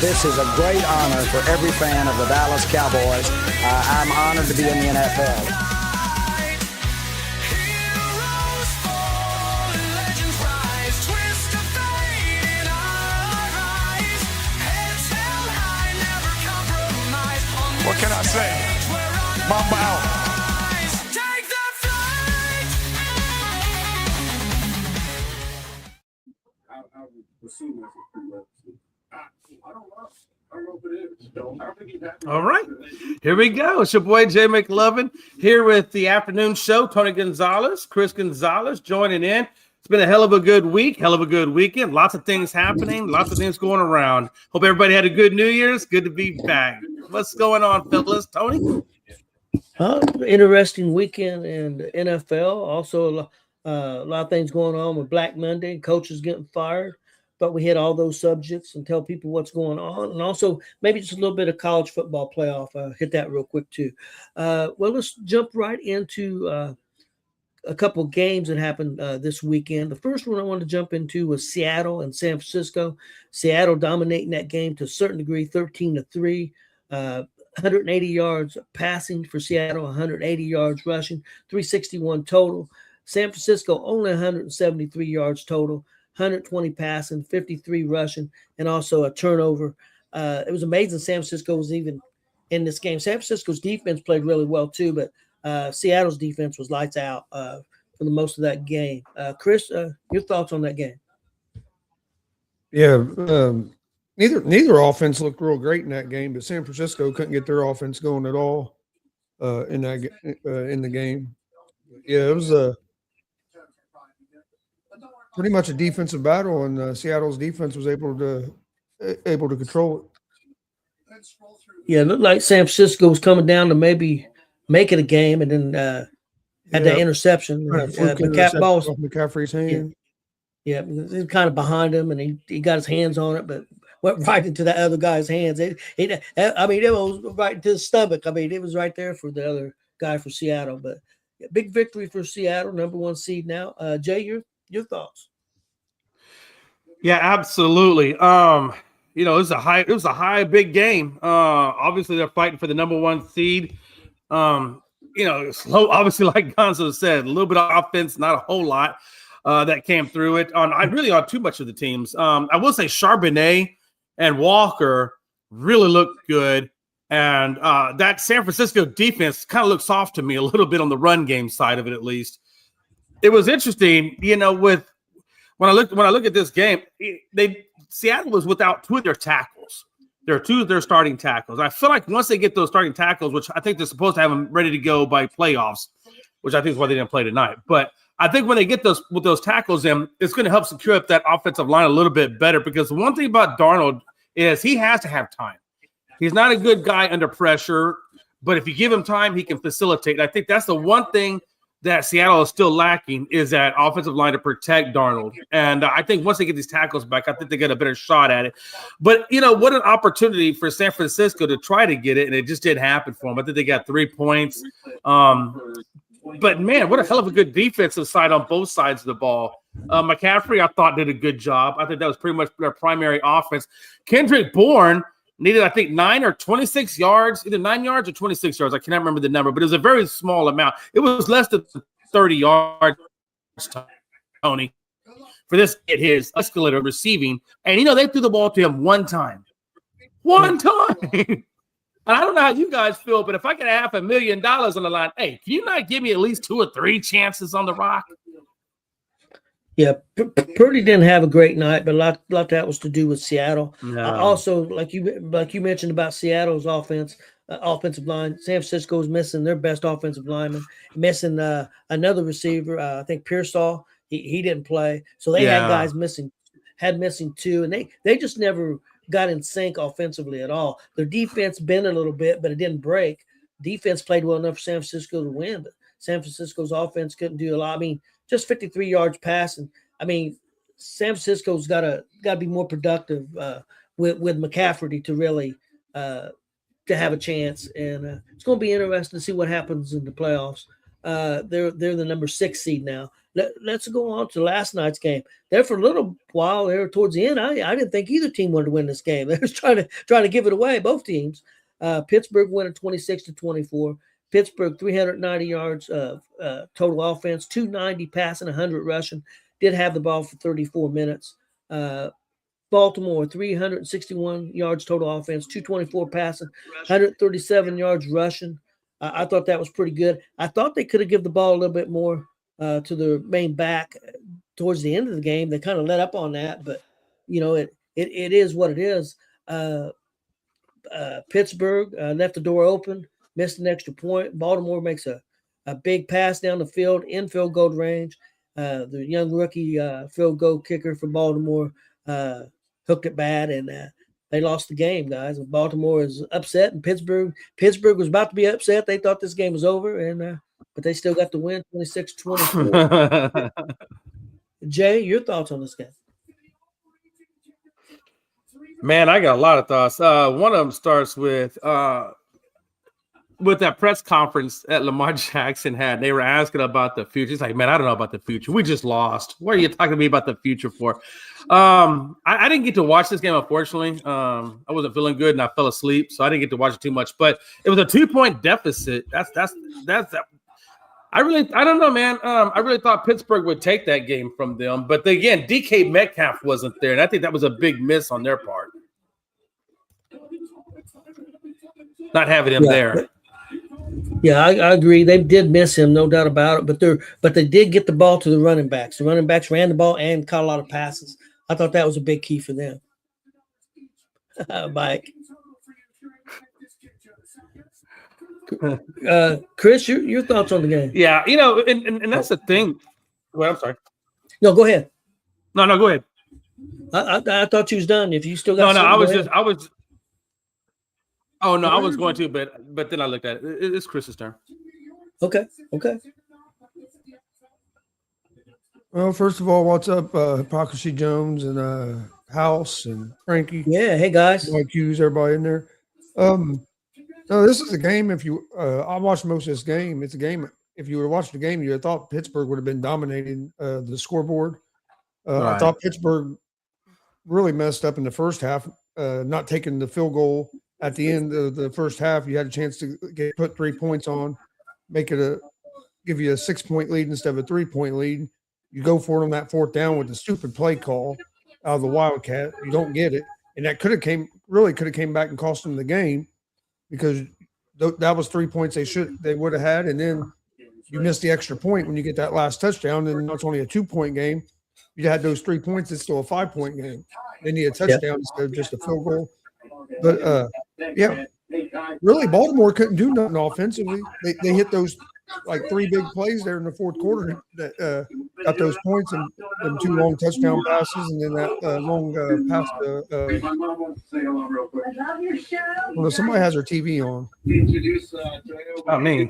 This is a great honor for every fan of the Dallas Cowboys. I'm honored to be in the NFL. What can I say? Mamba out. All right, here we go. It's your boy Jay McLovin here with the afternoon show. Tony Gonzalez, Chris Gonzalez joining in. It's been a hell of a good week, hell of a good weekend. Lots of things happening, lots of things going around. Hope everybody had a good New Year's. Good to be back. What's going on, fellas? Tony? Interesting weekend in the NFL. Also, a lot of things going on with Black Monday, coaches getting fired. But we hit all those subjects and tell people what's going on. And also maybe just a little bit of college football playoff. Hit that real quick too. Well, let's jump right into a couple games that happened this weekend. The first one I wanted to jump into was Seattle and San Francisco. Seattle dominating that game to a certain degree, 13-3. 180 yards passing for Seattle, 180 yards rushing, 361 total. San Francisco only 173 yards total. 120 passing, 53 rushing, and also a turnover. It was amazing San Francisco was even in this game. San Francisco's defense played really well too, but Seattle's defense was lights out for the most of that game. Chris, your thoughts on that game? Yeah, neither offense looked real great in that game, but San Francisco couldn't get their offense going at all in the game. Yeah, it was pretty much a defensive battle, and Seattle's defense was able to control it. Yeah, it looked like San Francisco was coming down to maybe make it a game, and then had that interception. McCaffrey's hand. Yeah, he was kind of behind him, and he got his hands on it, but went right into that other guy's hands. It was right into his stomach. I mean, it was right there for the other guy for Seattle. But big victory for Seattle, number 1 seed now. Jay, your thoughts? Yeah, absolutely. It was a high big game. Obviously they're fighting for the number 1 seed. Slow, obviously, like Gonzo said, a little bit of offense, not a whole lot that came through it on too much of the teams. I will say Charbonnet and Walker really looked good. And that San Francisco defense kind of looked soft to me a little bit on the run game side of it, at least. It was interesting, with when I look at this game, Seattle was without 2 of their tackles. There are 2 of their starting tackles. I feel like once they get those starting tackles, which I think they're supposed to have them ready to go by playoffs, which I think is why they didn't play tonight. But I think when they get those tackles in, it's going to help secure up that offensive line a little bit better, because the one thing about Darnold is he has to have time. He's not a good guy under pressure, but if you give him time, he can facilitate. And I think that's the one thing that Seattle is still lacking, is that offensive line to protect Darnold. And I think once they get these tackles back, I think they get a better shot at it. But, what an opportunity for San Francisco to try to get it, and it just didn't happen for them. I think they got 3 points. But, man, what a hell of a good defensive side on both sides of the ball. McCaffrey, I thought, did a good job. I think that was pretty much their primary offense. Kendrick Bourne needed, I think, 9 or 26 yards, either 9 yards or 26 yards. I cannot remember the number, but it was a very small amount. It was less than 30 yards, Tony, for this hit his escalator receiving. And, they threw the ball to him one time. One time. And I don't know how you guys feel, but if I get $500,000 on the line, hey, can you not give me at least 2 or 3 chances on the rock? Yeah, Purdy didn't have a great night, but a lot of that was to do with Seattle. No. Also, like you mentioned about Seattle's offensive line, San Francisco was missing their best offensive lineman, missing another receiver. I think Pearsall, he didn't play, so they had guys missing 2, and they just never got in sync offensively at all. Their defense bent a little bit, but it didn't break. Defense played well enough for San Francisco to win, but San Francisco's offense couldn't do a lot. I mean, just 53 yards passing. I mean, San Francisco's got to be more productive with McCaffrey to really to have a chance, and it's going to be interesting to see what happens in the playoffs. They're the number 6 seed now. Let's go on to last night's game. There for a little while, there towards the end, I didn't think either team wanted to win this game. They was trying to give it away, both teams. Pittsburgh winning 26-24. Pittsburgh 390 yards total offense, 290 passing, 100 rushing. Did have the ball for 34 minutes. Baltimore 361 yards total offense, 224 passing, 137 yards rushing. I thought that was pretty good. I thought they could have given the ball a little bit more to the main back towards the end of the game. They kind of let up on that, but it is what it is. Pittsburgh left the door open, missed an extra point. Baltimore makes a big pass down the field in field goal range. The young rookie field goal kicker for Baltimore hooked it bad, and they lost the game, guys. Baltimore is upset, and Pittsburgh was about to be upset. They thought this game was over, and but they still got the win, 26-24. Jay, your thoughts on this game? Man, I got a lot of thoughts. One of them starts with that press conference that Lamar Jackson had. They were asking about the future. He's like, man, I don't know about the future. We just lost. What are you talking to me about the future for? I didn't get to watch this game, unfortunately. I wasn't feeling good and I fell asleep, so I didn't get to watch it too much. But it was a 2-point deficit. That's I don't know, man. I really thought Pittsburgh would take that game from them. But again, DK Metcalf wasn't there, and I think that was a big miss on their part. Not having him there. Yeah, I agree. They did miss him, no doubt about it. But they did get the ball to the running backs. The running backs ran the ball and caught a lot of passes. I thought that was a big key for them. Mike. Chris, your thoughts on the game? Yeah, and that's the thing. Well, I'm sorry. No, go ahead. No, go ahead. I thought you was done. If you still got I was going to, but then I looked at it. It's Chris's turn. Okay. Well, first of all, what's up, Hypocrisy Jones and House and Frankie? Yeah, hey guys. Like Hughes, everybody in there. No, this is a game. I watched most of this game. It's a game. If you were watching the game, you would have thought Pittsburgh would have been dominating the scoreboard. Right. I thought Pittsburgh really messed up in the first half, not taking the field goal at the end of the first half. You had a chance to put 3 points on, give you a 6-point lead instead of a 3-point lead. You go for it on that fourth down with the stupid play call out of the Wildcat. You don't get it, and that could have came back and cost them the game, because that was 3 points they would have had, and then you miss the extra point when you get that last touchdown, and it's only a 2-point game. You had those 3 points, it's still a 5-point game. They need a touchdown instead of just a field goal. But really, Baltimore couldn't do nothing offensively. They hit those like 3 big plays there in the fourth quarter that got those points, and them 2 long touchdown passes, and then that long pass to well, somebody has their TV on. Not me.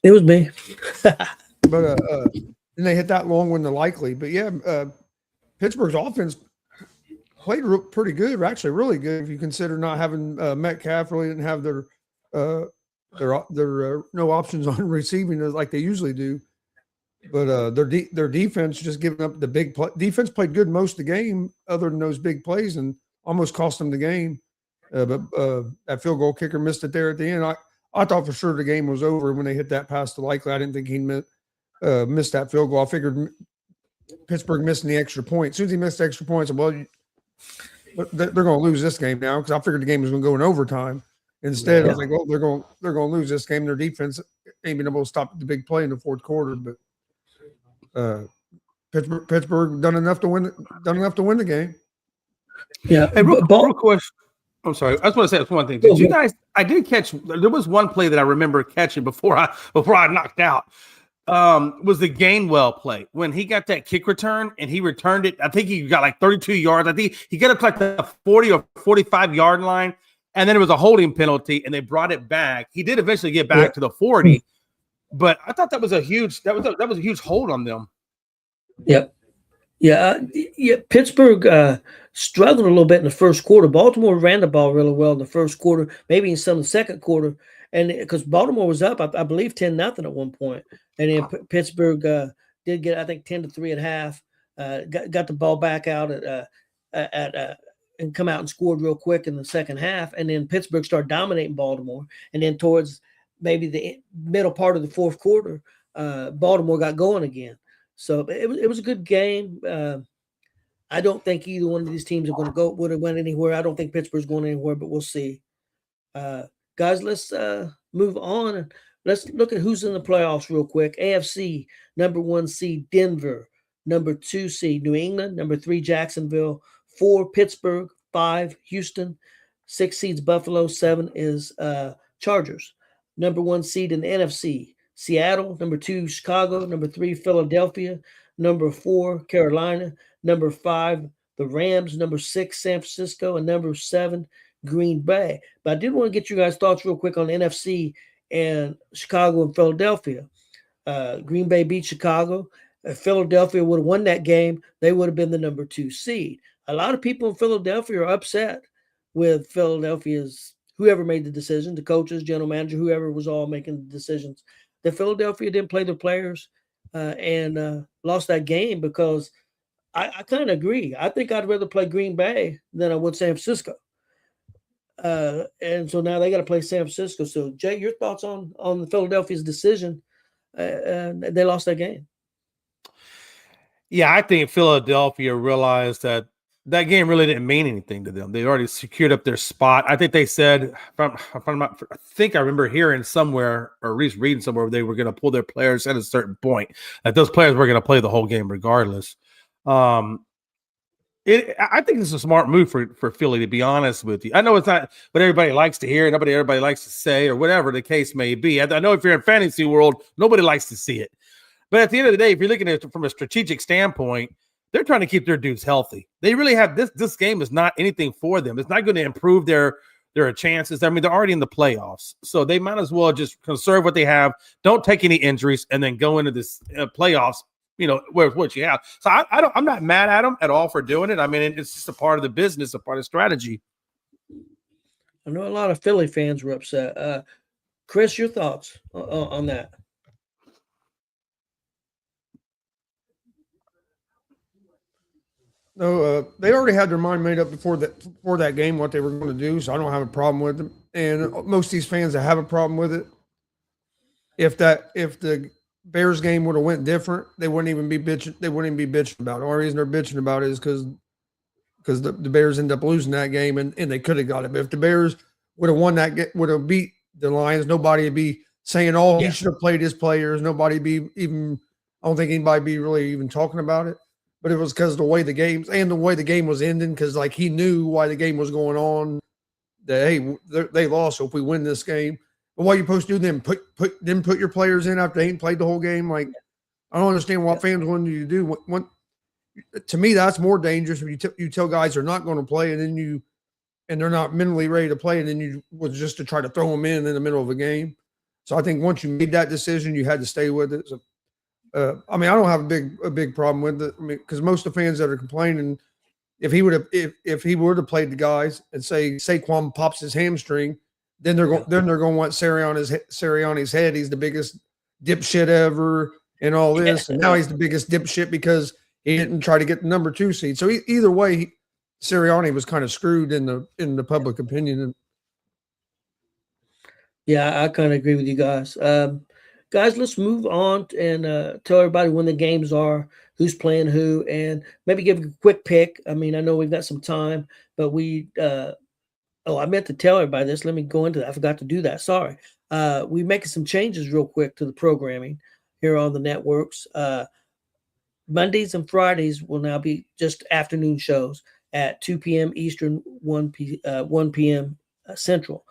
It was me. But then they hit that long one to Likely. But yeah, Pittsburgh's offense played pretty good, actually really good, if you consider not having Metcalf. Really didn't have their no options on receiving like they usually do. But their defense just giving up the big play. Defense played good most of the game, other than those big plays, and almost cost them the game. But that field goal kicker missed it there at the end. I thought for sure the game was over when they hit that pass to Likely. I didn't think he missed that field goal. I figured Pittsburgh missing the extra point. As soon as he missed the extra points, they're going to lose this game now, because I figured the game was going to go in overtime. Instead, I was like, oh, they're going to lose this game. Their defense ain't been able to stop the big play in the fourth quarter. But Pittsburgh done enough to win the game. Yeah. Hey, real question. I'm sorry. I just want to say one thing. Did you guys? I did catch. There was one play that I remember catching before I knocked out. Was the Gainwell play when he got that kick return and he returned it. I think he got like 32 yards. I think he got up to like the 40 or 45 yard line, and then it was a holding penalty, and they brought it back. He did eventually get back to the 40, but I thought that was a huge hold on them. Yep. Yeah. Pittsburgh struggled a little bit in the first quarter. Baltimore ran the ball really well in the first quarter, maybe in some of the second quarter, and because Baltimore was up, I believe 10-0 at one point, and then Pittsburgh did get, I think, 10-3 at half. Got the ball back out and come out and scored real quick in the second half, and then Pittsburgh started dominating Baltimore, and then towards maybe the middle part of the fourth quarter, Baltimore got going again. So it was a good game. I don't think either one of these teams would have went anywhere. I don't think Pittsburgh's going anywhere, but we'll see. Guys, let's move on and let's look at who's in the playoffs real quick. AFC, number 1 seed Denver, number 2 seed New England, number 3 Jacksonville, 4 Pittsburgh, 5 Houston, 6 seeds Buffalo, 7 is Chargers. Number 1 seed in the NFC, Seattle, number 2 Chicago, number 3 Philadelphia, number 4 Carolina, number 5 the Rams, number 6 San Francisco, and number 7 Green Bay. But I did want to get you guys' thoughts real quick on the NFC and Chicago and Philadelphia. Green Bay beat Chicago. If Philadelphia would have won that game, they would have been the number 2 seed. A lot of people in Philadelphia are upset with Philadelphia's whoever made the decision, the coaches, general manager, whoever was all making the decisions. That Philadelphia didn't play their players and lost that game because I kind of agree. I think I'd rather play Green Bay than I would San Francisco. And so now they got to play San Francisco. So, Jay, your thoughts on the Philadelphia's decision? They lost that game. Yeah, I think Philadelphia realized that game really didn't mean anything to them. They already secured up their spot. I think they said, I think I remember hearing somewhere, or at least reading somewhere, they were going to pull their players at a certain point. That those players were going to play the whole game regardless. I think it's a smart move for Philly, to be honest with you. I know it's not what everybody likes to hear, everybody likes to say, or whatever the case may be. I know if you're in fantasy world, nobody likes to see it. But at the end of the day, if you're looking at it from a strategic standpoint, they're trying to keep their dudes healthy. They really have this game is not anything for them. It's not going to improve their chances. I mean, they're already in the playoffs, so they might as well just conserve what they have. Don't take any injuries, and then go into this playoffs. With what you have. So I'm not mad at them at all for doing it. I mean, it's just a part of the business, a part of strategy. I know a lot of Philly fans were upset. Chris, your thoughts on that? No, they already had their mind made up before that game what they were going to do, so I don't have a problem with them. And most of these fans that have a problem with it, if the Bears game would have went different, they wouldn't even be bitching. They wouldn't even be bitching about it. The only reason they're bitching about it is because the Bears end up losing that game and they could have got it. But if the Bears would have won that, would have beat the Lions, nobody would be saying, "Oh, he should have played his players." Nobody be even. I don't think anybody be really even talking about it. But it was because of the way the game was ending. Because like he knew why the game was going on. That hey, they lost. So if we win this game. But what are you supposed to do then? Put your players in after they ain't played the whole game? Like, I don't understand what fans want you to do. To me, that's more dangerous if you tell guys they're not going to play and they're not mentally ready to play, and then you was just to try to throw them in the middle of a game. So I think once you made that decision, you had to stay with it. So, I mean, I don't have a big problem with it. I mean, because most of the fans that are complaining, if he would have played the guys and say Saquon pops his hamstring. Then they're going to want Sirianni's head. He's the biggest dipshit ever and all this. And now he's the biggest dipshit because he didn't try to get the number 2 seed. So either way, Sirianni was kind of screwed in the public opinion. Yeah, I kind of agree with you guys. Guys, let's move on and tell everybody when the games are, who's playing who, and maybe give a quick pick. I mean, I know we've got some time, but I meant to tell everybody this. Let me go into that. I forgot to do that. Sorry. We're making some changes real quick to the programming here on the networks. Mondays and Fridays will now be just afternoon shows at 2 p.m. Eastern, 1 p.m. Central.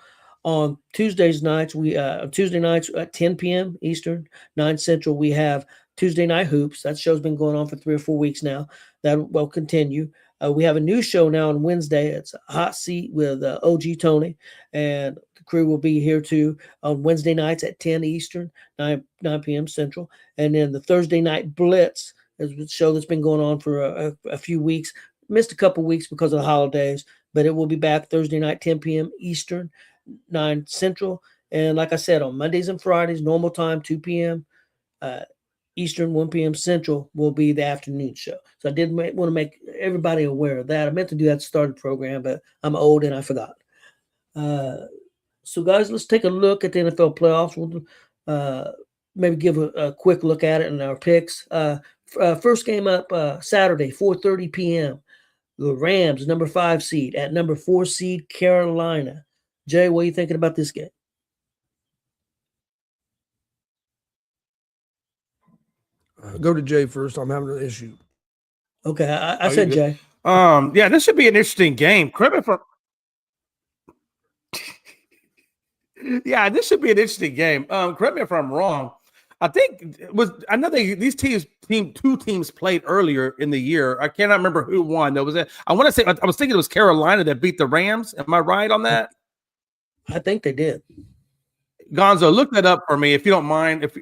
On Tuesday nights at 10 p.m. Eastern, 9 Central, we have Tuesday Night Hoops. That show's been going on for 3 or 4 weeks now. That will continue. We have a new show now on Wednesday. It's a Hot Seat with OG Tony, and the crew will be here too on Wednesday nights at 10 Eastern, 9 p.m. Central. And then the Thursday Night Blitz is a show that's been going on for a few weeks. Missed a couple weeks because of the holidays, but it will be back Thursday night, 10 p.m. Eastern, 9 Central. And like I said, on Mondays and Fridays, normal time, 2 p.m. Eastern, 1 p.m. Central will be the afternoon show. So I did want to make everybody aware of that. I meant to do that to start the program, but I'm old and I forgot. So, guys, let's take a look at the NFL playoffs. We'll maybe give a quick look at it and our picks. First game up Saturday, 4:30 p.m. The Rams, number 5 seed, at number 4 seed, Carolina. Jay, what are you thinking about this game? Go to Jay first. I'm having an issue. Okay, I said Jay. Yeah, this should be an interesting game. Yeah, this should be an interesting game. Correct me if I'm wrong. I know these two teams played earlier in the year. I cannot remember who won. I was thinking it was Carolina that beat the Rams. Am I right on that? I think they did. Gonzo, look that up for me if you don't mind. If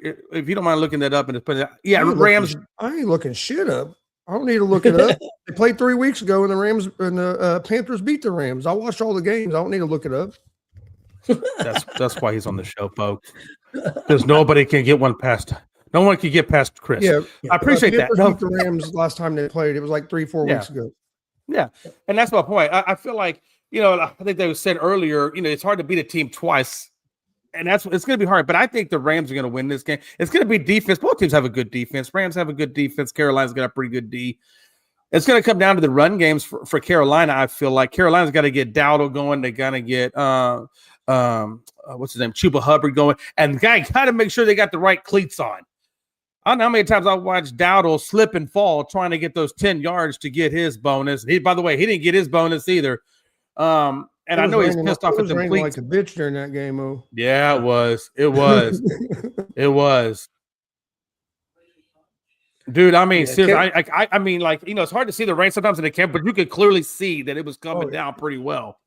you don't mind looking that up and just putting it. Yeah, Rams. I ain't looking shit up. I don't need to look it up. They played 3 weeks ago, and the Rams and the Panthers beat the Rams. I watched all the games. I don't need to look it up. That's why he's on the show, folks. Because nobody can get one past. No one can get past Chris. Yeah, I appreciate that. Beat the Rams last time they played. It was like 3-4 weeks ago. Yeah, and that's my point. I feel like I think they said earlier. It's hard to beat a team twice. And it's going to be hard, but I think the Rams are going to win this game. It's going to be defense. Both teams have a good defense. Rams have a good defense. Carolina's got a pretty good D. It's going to come down to the run games for Carolina. I feel like Carolina's got to get Dowdle going. They got to get what's his name, Chuba Hubbard going, and the guy got to make sure they got the right cleats on. I don't know how many times I watched Dowdle slip and fall trying to get those 10 yards to get his bonus. By the way, he didn't get his bonus either. And I know he's pissed off at the cleats. Like a bitch during that game, oh. Yeah, it was. It was. Dude, I mean, seriously, I mean, like, it's hard to see the rain sometimes in the camp, but you could clearly see that it was coming down pretty well.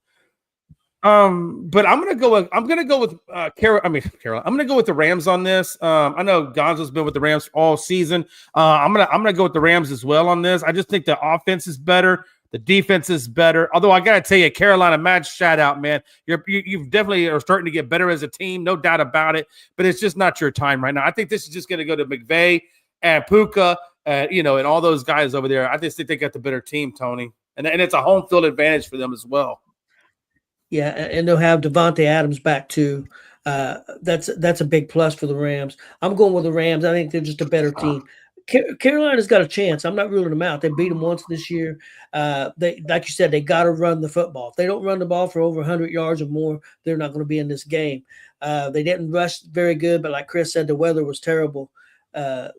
But I'm gonna go with Carolina. I'm gonna go with the Rams on this. I know Gonzo's been with the Rams all season. I'm gonna go with the Rams as well on this. I just think the offense is better. The defense is better. Although I got to tell you, Carolina, mad shout out, man. You definitely are starting to get better as a team, no doubt about it. But it's just not your time right now. I think this is just going to go to McVay and Puka, and all those guys over there. I just think they got the better team, Tony. And it's a home field advantage for them as well. Yeah, and they'll have Devontae Adams back too. That's a big plus for the Rams. I'm going with the Rams. I think they're just a better team. Carolina's got a chance. I'm not ruling them out. They beat them once this year. They, like you said, they got to run the football. If they don't run the ball for over 100 yards or more, they're not going to be in this game. They didn't rush very good, but like Chris said, the weather was terrible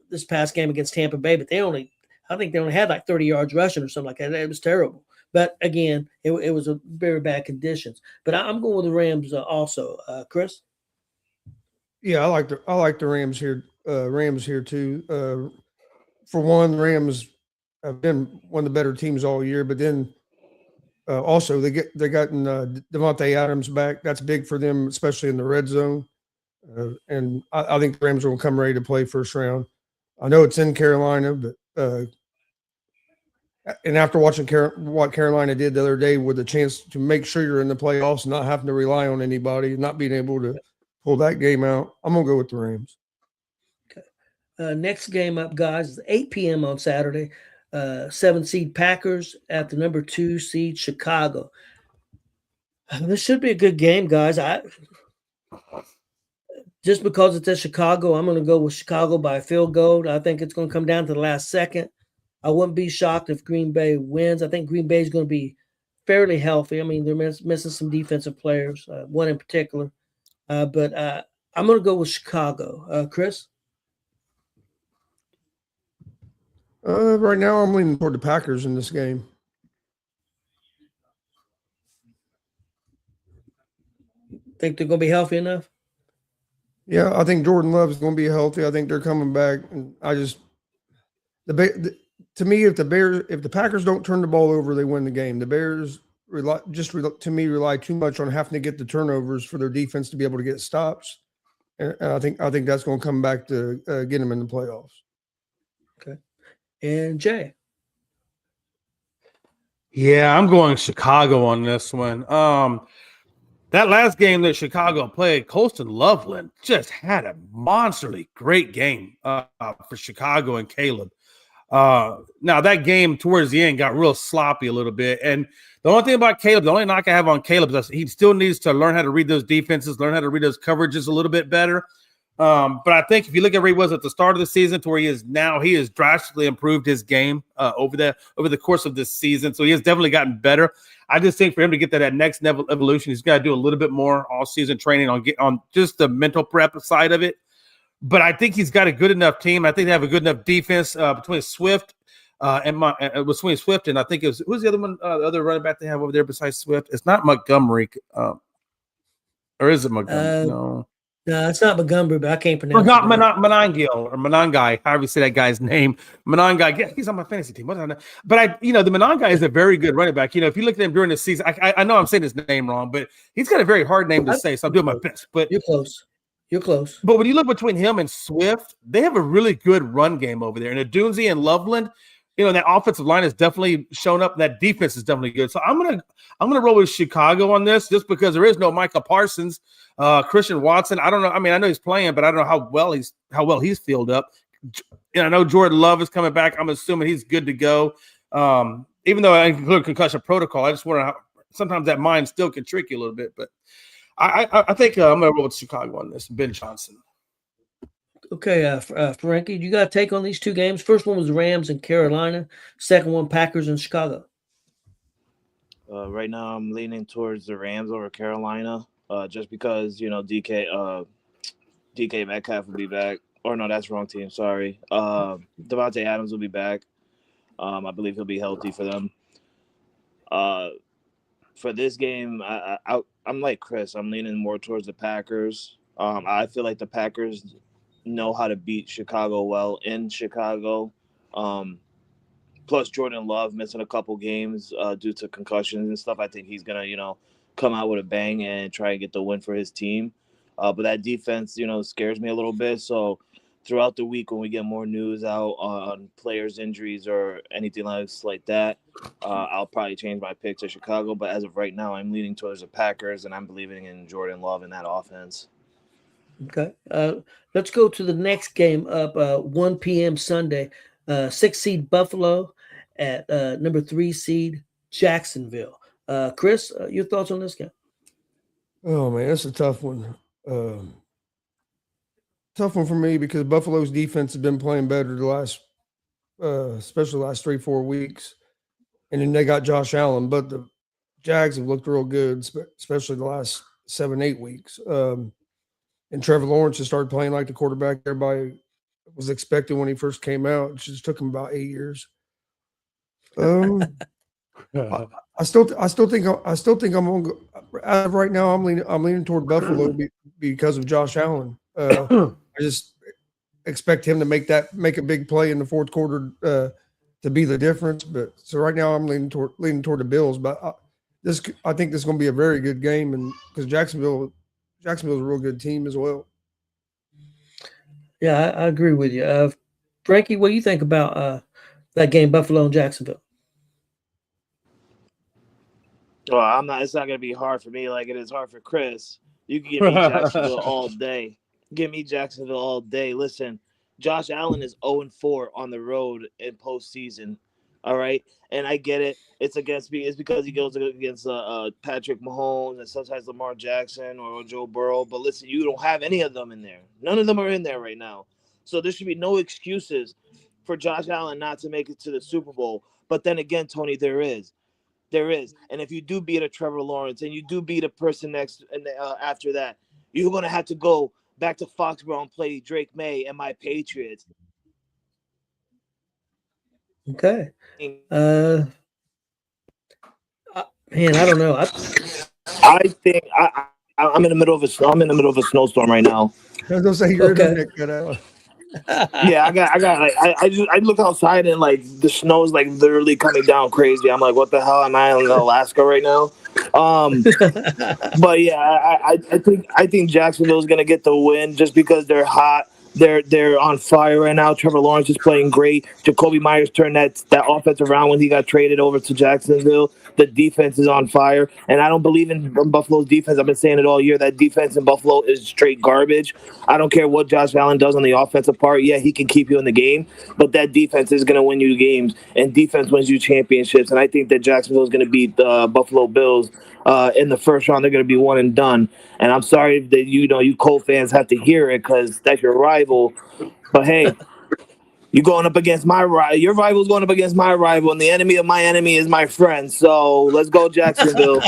this past game against Tampa Bay. But I think they only had like 30 yards rushing or something like that. It was terrible. But again, it was a very bad conditions. But I'm going with the Rams also. Chris? Yeah, I like the Rams here. Rams here too. For one, Rams have been one of the better teams all year, but then also they gotten Devontae Adams back. That's big for them, especially in the red zone. And I think the Rams will come ready to play first round. I know it's in Carolina, but and after watching what Carolina did the other day with the chance to make sure you're in the playoffs, not having to rely on anybody, not being able to pull that game out, I'm gonna go with the Rams. Next game up, guys, is 8 p.m. on Saturday. 7 seed Packers at the number 2 seed Chicago. This should be a good game, guys. Just because it's at Chicago, I'm going to go with Chicago by a field goal. I think it's going to come down to the last second. I wouldn't be shocked if Green Bay wins. I think Green Bay is going to be fairly healthy. I mean, they're missing some defensive players, one in particular. But I'm going to go with Chicago. Chris? Right now, I'm leaning toward the Packers in this game. Think they're going to be healthy enough? Yeah, I think Jordan Love is going to be healthy. I think they're coming back, and to me, if the Packers don't turn the ball over, they win the game. The Bears rely too much on having to get the turnovers for their defense to be able to get stops, and I think that's going to come back to get them in the playoffs. Okay, and Jay. Yeah, I'm going Chicago on this one. That last game that Chicago played, Colston Loveland just had a monsterly great game for Chicago and Caleb. Now that game towards the end got real sloppy a little bit. And the only thing about Caleb, the only knock I have on Caleb is he still needs to learn how to read those defenses, learn how to read those coverages a little bit better. But I think if you look at where he was at the start of the season to where he is now, he has drastically improved his game over the course of this season. So he has definitely gotten better. I just think for him to get to that next level evolution, he's got to do a little bit more all-season training on just the mental prep side of it. But I think he's got a good enough team. I think they have a good enough defense between Swift and I think it was who's the other one, the other running back they have over there besides Swift? It's not Montgomery, or is it Montgomery? No, it's not Montgomery, but I can't pronounce it. Monangill or Monangai, however you say that guy's name. Monangai, yeah, he's on my fantasy team. What did I know? But the Monangai is a very good running back. If you look at him during the season, I know I'm saying his name wrong, but he's got a very hard name to say, so I'm doing my best. But you're close. You're close. But when you look between him and Swift, they have a really good run game over there. And Adunzi and Loveland, that offensive line has definitely shown up. And that defense is definitely good. So I'm gonna roll with Chicago on this, just because there is no Micah Parsons, Christian Watson. I don't know. I mean, I know he's playing, but I don't know how well he's filled up. I know Jordan Love is coming back. I'm assuming he's good to go. Even though I include concussion protocol, I just wonder how sometimes that mind still can trick you a little bit, but. I think I'm going to roll with Chicago on this. Ben Johnson. Okay, Frankie, you got a take on these two games? First one was Rams and Carolina. Second one, Packers and Chicago. Right now, I'm leaning towards the Rams over Carolina, just because DK Metcalf will be back. Or no, that's the wrong team. Sorry. Devontae Adams will be back. I believe he'll be healthy for them. For this game, I'm like Chris. I'm leaning more towards the Packers. I feel like the Packers know how to beat Chicago well in Chicago. Plus, Jordan Love missing a couple games due to concussions and stuff. I think he's going to, come out with a bang and try and get the win for his team. But that defense, scares me a little bit. So throughout the week when we get more news out on players' injuries or anything else like that, I'll probably change my pick to Chicago. But as of right now, I'm leaning towards the Packers, and I'm believing in Jordan Love in that offense. Okay. Let's go to the next game up, 1 p.m. Sunday. 6 seed Buffalo at number 3 seed Jacksonville. Chris, your thoughts on this game? Oh, man, that's a tough one. Tough one for me because Buffalo's defense has been playing better the last, especially the last 3-4 weeks. And then they got Josh Allen, but the Jags have looked real good, especially the last 7-8 weeks. And Trevor Lawrence has started playing like the quarterback everybody was expecting when he first came out. It just took him about 8 years. I still think I'm on. As of right now, I'm leaning toward Buffalo because of Josh Allen. I just expect him to make a big play in the fourth quarter to be the difference. But so right now, I'm leaning toward the Bills. But I think this is going to be a very good game, and because Jacksonville's a real good team as well. Yeah, I agree with you. Frankie, what do you think about that game, Buffalo and Jacksonville? Well, it's not going to be hard for me like it is hard for Chris. You can give me Jacksonville all day. Give me Jacksonville all day. Listen, Josh Allen is 0-4 on the road in postseason. All right, and I get it. It's because he goes against Patrick Mahomes and sometimes Lamar Jackson or Joe Burrow. But listen, you don't have any of them in there. None of them are in there right now. So there should be no excuses for Josh Allen not to make it to the Super Bowl. But then again, Tony, there is. And if you do beat a Trevor Lawrence and you do beat a person next and after that, you're going to have to go back to Foxborough and play Drake May and my Patriots. Okay. Man, I don't know. I think I'm in the middle of a snowstorm right now. I was gonna say your internet cut out. Yeah, I look outside and like the snow is like literally coming down crazy. I'm like, what the hell? Am I in Alaska right now? But yeah, I think Jacksonville's gonna get the win just because they're hot. They're on fire right now. Trevor Lawrence is playing great. Jacoby Myers turned that offense around when he got traded over to Jacksonville. The defense is on fire, and I don't believe in Buffalo's defense. I've been saying it all year. That defense in Buffalo is straight garbage. I don't care what Josh Allen does on the offensive part. Yeah, he can keep you in the game, but that defense is going to win you games, and defense wins you championships. And I think that Jacksonville is going to beat the Buffalo Bills in the first round. They're going to be one and done. And I'm sorry that you Colts fans have to hear it because that's your rival. But hey, you're going up against your rival's going up against my rival, and the enemy of my enemy is my friend. So let's go, Jacksonville.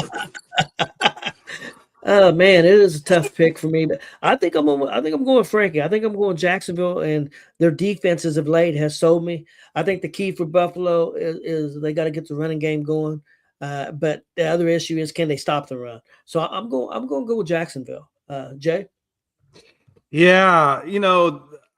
Oh man, it is a tough pick for me, but I think I'm going Frankie. I think I'm going Jacksonville, and their defenses of late has sold me. I think the key for Buffalo is they got to get the running game going. But the other issue is, can they stop the run? So I'm going to go with Jacksonville. Jay? Yeah,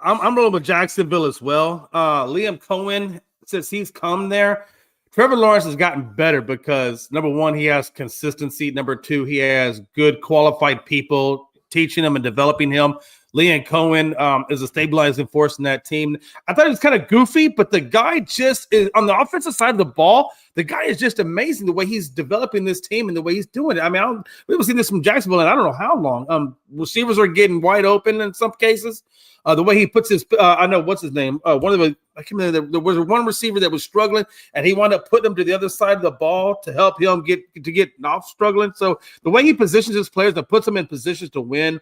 I'm rolling with Jacksonville as well. Liam Cohen, since he's come there, Trevor Lawrence has gotten better because, number one, he has consistency. Number two, he has good qualified people teaching him and developing him. Liam Cohen is a stabilizing force in that team. I thought he was kind of goofy, but the guy just is on the offensive side of the ball. The guy is just amazing the way he's developing this team and the way he's doing it. I mean, we haven't seen this from Jacksonville in I don't know how long. Receivers are getting wide open in some cases. The way he puts his, I know what's his name. I can't remember. There was one receiver that was struggling, and he wound up putting him to the other side of the ball to help him get off struggling. So the way he positions his players and puts them in positions to win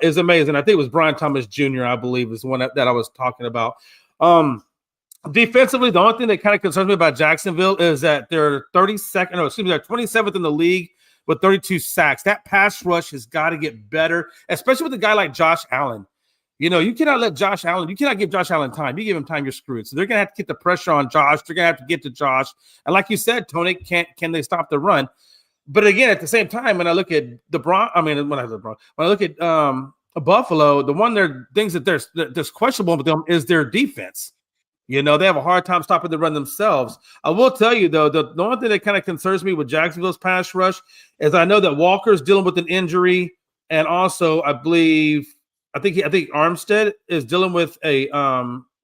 is amazing. I think it was Brian Thomas Jr., I believe, is the one that I was talking about. Defensively, the only thing that kind of concerns me about Jacksonville is that they're they're 27th in the league with 32 sacks. That pass rush has got to get better, especially with a guy like Josh Allen. You cannot give Josh Allen time. You give him time, you're screwed. So they're going to have to get the pressure on Josh. They're going to have to get to Josh. And like you said, Tony, can they stop the run? But again, at the same time, when I look at when I look at Buffalo, the one things that there's questionable with them is their defense. They have a hard time stopping the run themselves. I will tell you though, the only thing that kind of concerns me with Jacksonville's pass rush is I know that Walker's dealing with an injury, and also I think Armstead is dealing with a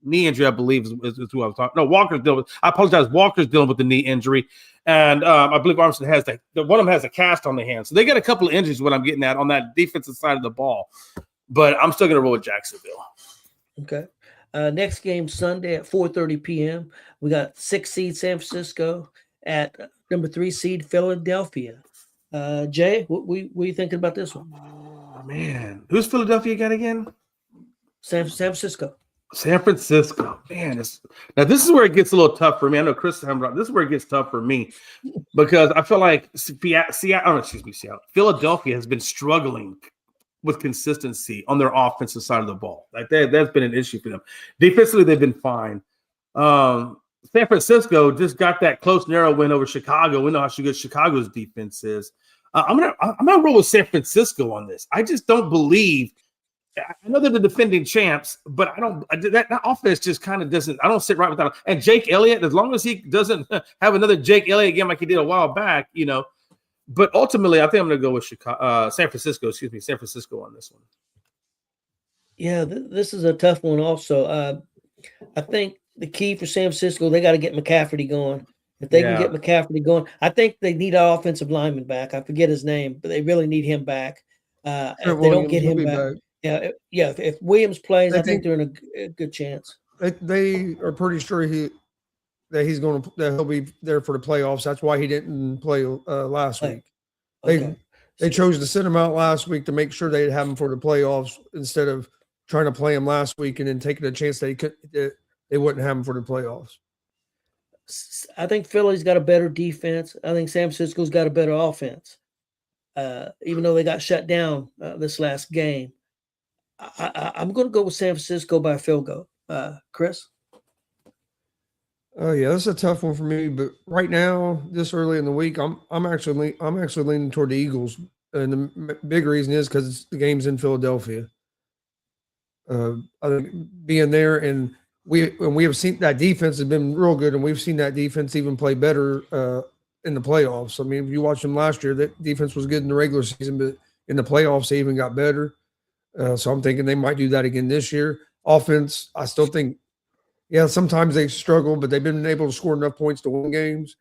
knee injury. I believe is who I was talking. No, Walker's dealing with. I apologize. Walker's dealing with the knee injury. And I believe Armstead has one of them has a cast on the hand. So they got a couple of injuries, what I'm getting at on that defensive side of the ball. But I'm still going to roll with Jacksonville. Okay. Next game Sunday at 4:30 p.m. We got 6 seed San Francisco at number 3 seed Philadelphia. Jay, what are you thinking about this one? Oh, man. Who's Philadelphia got again? San Francisco. San Francisco, man. Now this is where it gets a little tough for me. I know Chris, this is where it gets tough for me because I feel like Philadelphia has been struggling with consistency on their offensive side of the ball. Like that's been an issue for them. Defensively, they've been fine. San Francisco just got that close, narrow win over Chicago. We know how good Chicago's defense is. I'm gonna roll with San Francisco on this. I just don't believe. I know they're the defending champs, but that offense just kind of doesn't. I don't sit right without him. And Jake Elliott, as long as he doesn't have another Jake Elliott game like he did a while back, But ultimately, I think I'm going to go with San Francisco on this one. Yeah, this is a tough one. Also, I think the key for San Francisco, they got to get McCaffrey going. If they can get McCaffrey going, I think they need an offensive lineman back. I forget his name, but they really need him back. If they don't get him back. Yeah. If Williams plays, I think they're in a good chance. They are pretty sure that he'll be there for the playoffs. That's why he didn't play last week. They chose to send him out last week to make sure they'd have him for the playoffs instead of trying to play him last week and then taking a chance that they wouldn't have him for the playoffs. I think Philly's got a better defense. I think San Francisco's got a better offense. Even though they got shut down this last game. I'm going to go with San Francisco by a field goal. Chris? Oh yeah, that's a tough one for me. But right now, this early in the week, I'm actually leaning toward the Eagles, and the big reason is because the game's in Philadelphia. I think being there, and we have seen that defense has been real good, and we've seen that defense even play better in the playoffs. I mean, if you watched them last year, that defense was good in the regular season, but in the playoffs they even got better. So I'm thinking they might do that again this year. Offense, I still think, yeah, sometimes they struggle, but they've been able to score enough points to win games.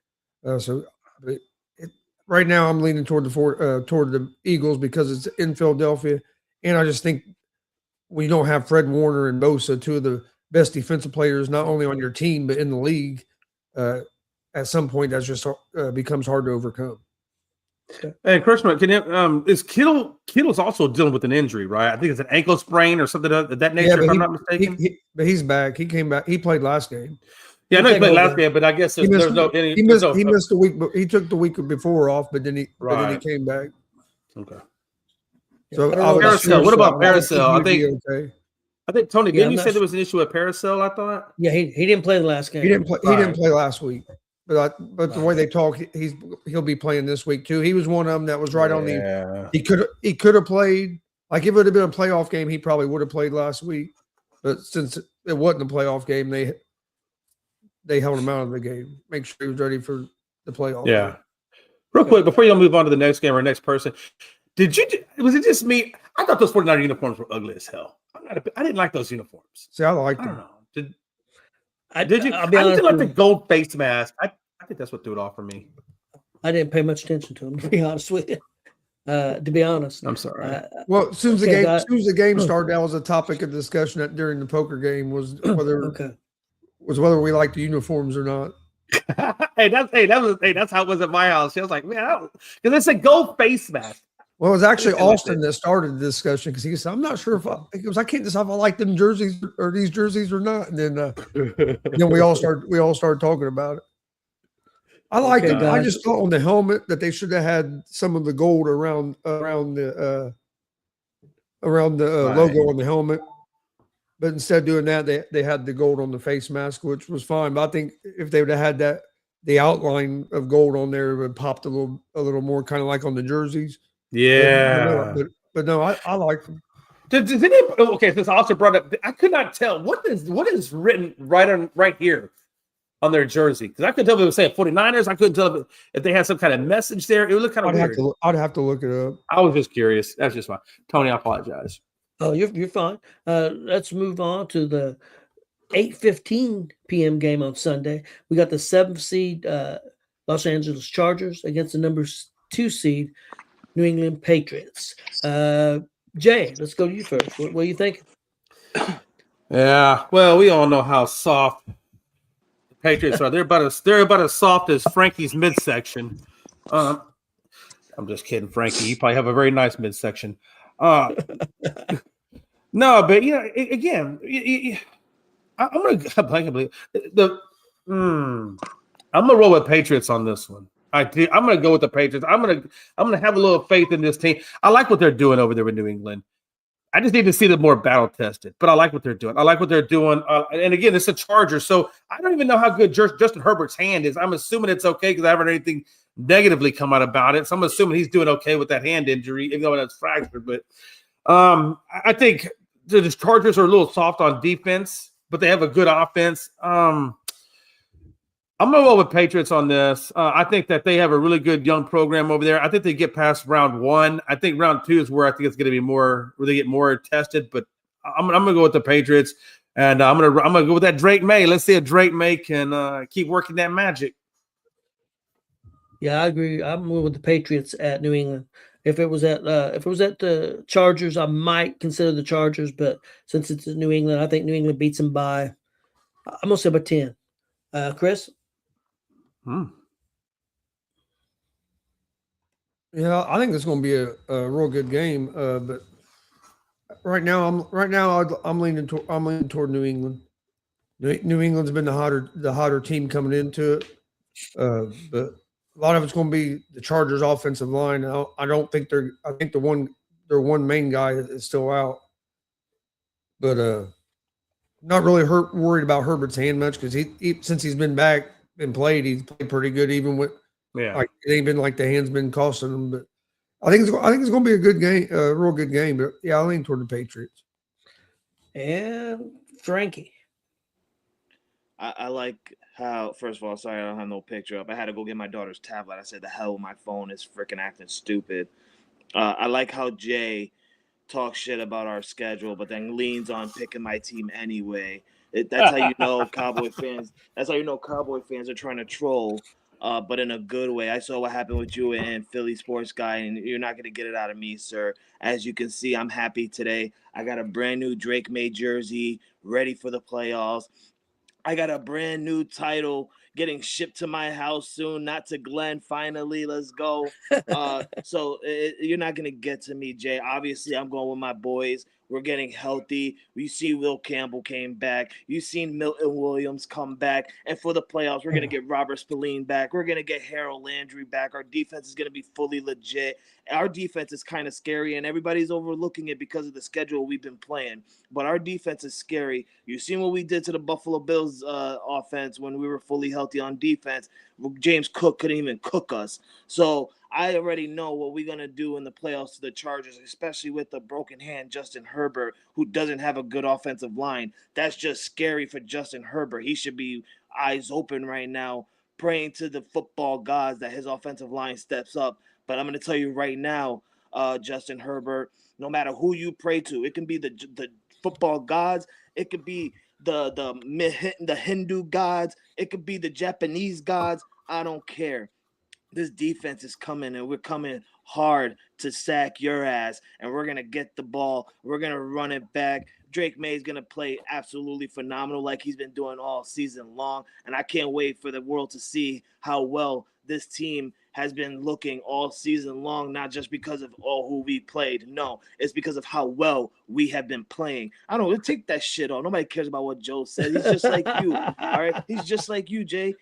Right now, I'm leaning toward the Eagles because it's in Philadelphia, and I just think we don't have Fred Warner and Bosa, two of the best defensive players, not only on your team but in the league. At some point, that's just becomes hard to overcome. Hey, Christian, can you, is Kittle's also dealing with an injury, right? I think it's an ankle sprain or something of that nature, if I'm not mistaken. But he's back. He came back. He played last game. Yeah, I know he played last game, but I guess he missed a week. But he took the week before off, but then he came back. Okay. So Parasol. What about Parasol? I think Tony, didn't you say sure. there was an issue with Parasol? I thought. Yeah, he didn't play the last game. He didn't play last week. But the way they talk, he'll be playing this week too. He was one of them that was right on the. He could have played. Like if it would have been a playoff game, he probably would have played last week. But since it wasn't a playoff game, they held him out of the game. Make sure he was ready for the playoff. Yeah. Game. Real quick before you move on to the next game or next person, was it just me? I thought those 49er uniforms were ugly as hell. I didn't like those uniforms. See, I liked them. know. Did you? I didn't like the gold face mask. I think that's what threw it off for me. I didn't pay much attention to him, to be honest with you. To be honest, I'm sorry. Well, as soon as the game started, that was a topic of discussion during the poker game was whether we liked the uniforms or not. That's how it was at my house. She was like, man, because it's a gold face mask. Well, it was actually Austin that started the discussion because he said, "I'm not sure if I can't decide if I like them jerseys or these jerseys or not." And then we all started talking about it. I liked it. I just thought on the helmet that they should have had some of the gold around the logo on the helmet, but instead of doing that, they had the gold on the face mask, which was fine. But I think if they would have had that, the outline of gold on there would have popped a little more, kind of like on the jerseys. Yeah, but no, I like them. Okay, since I also brought up, I could not tell what is written right here on their jersey, because I couldn't tell if it was saying 49ers. I couldn't tell if they had some kind of message there. It would look kind of weird. I'd have to look it up. I was just curious. That's just fine. Tony, I apologize. Oh, you're fine. Let's move on to the 8:15 p.m. game on Sunday. We got the 7th seed Los Angeles Chargers against the number 2 seed New England Patriots. Jay, let's go to you first. What are you thinking? Yeah, well, we all know how soft the Patriots are. They're about as soft as Frankie's midsection. I'm just kidding, Frankie. You probably have a very nice midsection. No, but again, I'm gonna roll with Patriots on this one. I'm gonna go with the Patriots. I'm gonna have a little faith in this team. I like what they're doing over there with New England. I just need to see them more battle tested, but I like what they're doing. And again, it's a Charger, so I don't even know how good Justin Herbert's hand is. I'm assuming it's okay because I haven't heard anything negatively come out about it. So I'm assuming he's doing okay with that hand injury, even though it's fractured. But I think the Chargers are a little soft on defense, but they have a good offense. I'm going to go with Patriots on this. I think that they have a really good young program over there. I think they get past round 1. I think round 2 is where I think it's going to be more, where they get more tested. But I'm going to go with the Patriots, and I'm going to go with that Drake May. Let's see if Drake May can keep working that magic. Yeah, I agree. I'm going with the Patriots at New England. If it was at the Chargers, I might consider the Chargers, but since it's in New England, I think New England beats them by. I'm going to say by 10. Chris. Yeah, I think it's going to be a real good game. But right now I'm leaning toward New England. New England's been the hotter team coming into it. But a lot of it's going to be the Chargers' offensive line. I don't think I think their one main guy is still out. But not really worried about Herbert's hand much because he since he's been back and played, he's played pretty good even with like it ain't been like the hand's been costing him. But I think it's going to be a good game, a real good game. But yeah, I lean toward the Patriots. And Frankie. I like how, first of all, sorry I don't have no picture up. I had to go get my daughter's tablet. I said, the hell with my phone is freaking acting stupid. I like how Jay talks shit about our schedule, but then leans on picking my team anyway. That's how you know Cowboy fans. That's how you know Cowboy fans are trying to troll, but in a good way. I saw what happened with you and Philly Sports Guy, and you're not going to get it out of me, sir. As you can see, I'm happy today. I got a brand new Drake May jersey ready for the playoffs. I got a brand new title getting shipped to my house soon, not to Glenn. Finally, let's go. So you're not going to get to me, Jay. Obviously, I'm going with my boys. We're getting healthy. You see Will Campbell came back. You've seen Milton Williams come back. And for the playoffs, we're going to get Robert Spillane back. We're going to get Harold Landry back. Our defense is going to be fully legit. Our defense is kind of scary, and everybody's overlooking it because of the schedule we've been playing. But our defense is scary. You've seen what we did to the Buffalo Bills offense when we were fully healthy on defense. James Cook couldn't even cook us. So I already know what we're going to do in the playoffs to the Chargers, especially with the broken hand Justin Herbert, who doesn't have a good offensive line. That's just scary for Justin Herbert. He should be eyes open right now, praying to the football gods that his offensive line steps up. But I'm going to tell you right now, Justin Herbert, no matter who you pray to, it can be the football gods, it could be the Hindu gods, it could be the Japanese gods. I don't care. This defense is coming, and we're coming hard to sack your ass, and we're going to get the ball. We're going to run it back. Drake May is going to play absolutely phenomenal like he's been doing all season long, and I can't wait for the world to see how well this team has been looking all season long, not just because of all who we played. No, it's because of how well we have been playing. I don't know. Take that shit off. Nobody cares about what Joe said. He's just like you. All right? He's just like you, Jay.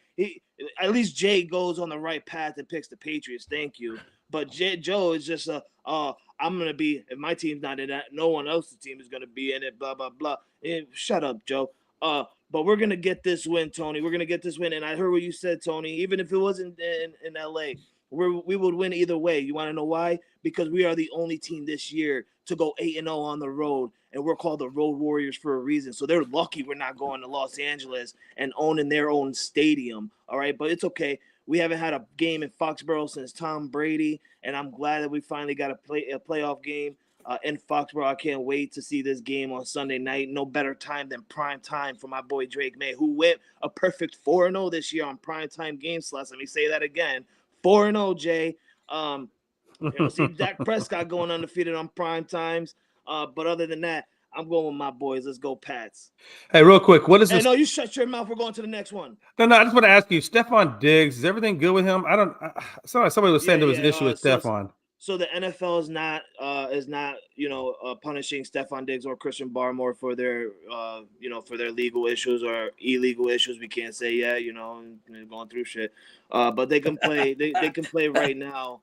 At least Jay goes on the right path and picks the Patriots. Thank you. But Joe is just I'm going to be, if my team's not in that, no one else's team is going to be in it, blah, blah, blah. Shut up, Joe. But we're going to get this win, Tony. We're going to get this win. And I heard what you said, Tony. Even if it wasn't in L.A., we would win either way. You want to know why? Because we are the only team this year to go 8-0 on the road, and we're called the Road Warriors for a reason. So they're lucky we're not going to Los Angeles and owning their own stadium, all right? But it's okay. We haven't had a game in Foxborough since Tom Brady, and I'm glad that we finally got a playoff game in Foxborough. I can't wait to see this game on Sunday night. No better time than prime time for my boy Drake May, who went a perfect 4-0 this year on prime time game slots. Let me say that again. 4-0, Jay. See Dak Prescott going undefeated on prime times. But other than that, I'm going with my boys. Let's go, Pats. Hey, real quick, what is this? No, you shut your mouth. We're going to the next one. No, I just want to ask you, Stephon Diggs, is everything good with him? Somebody was saying there was an issue with Stephon. So the NFL is not punishing Stephon Diggs or Christian Barmore for their for their legal issues or illegal issues. We can't say yet, and going through shit. But they can play. they can play right now.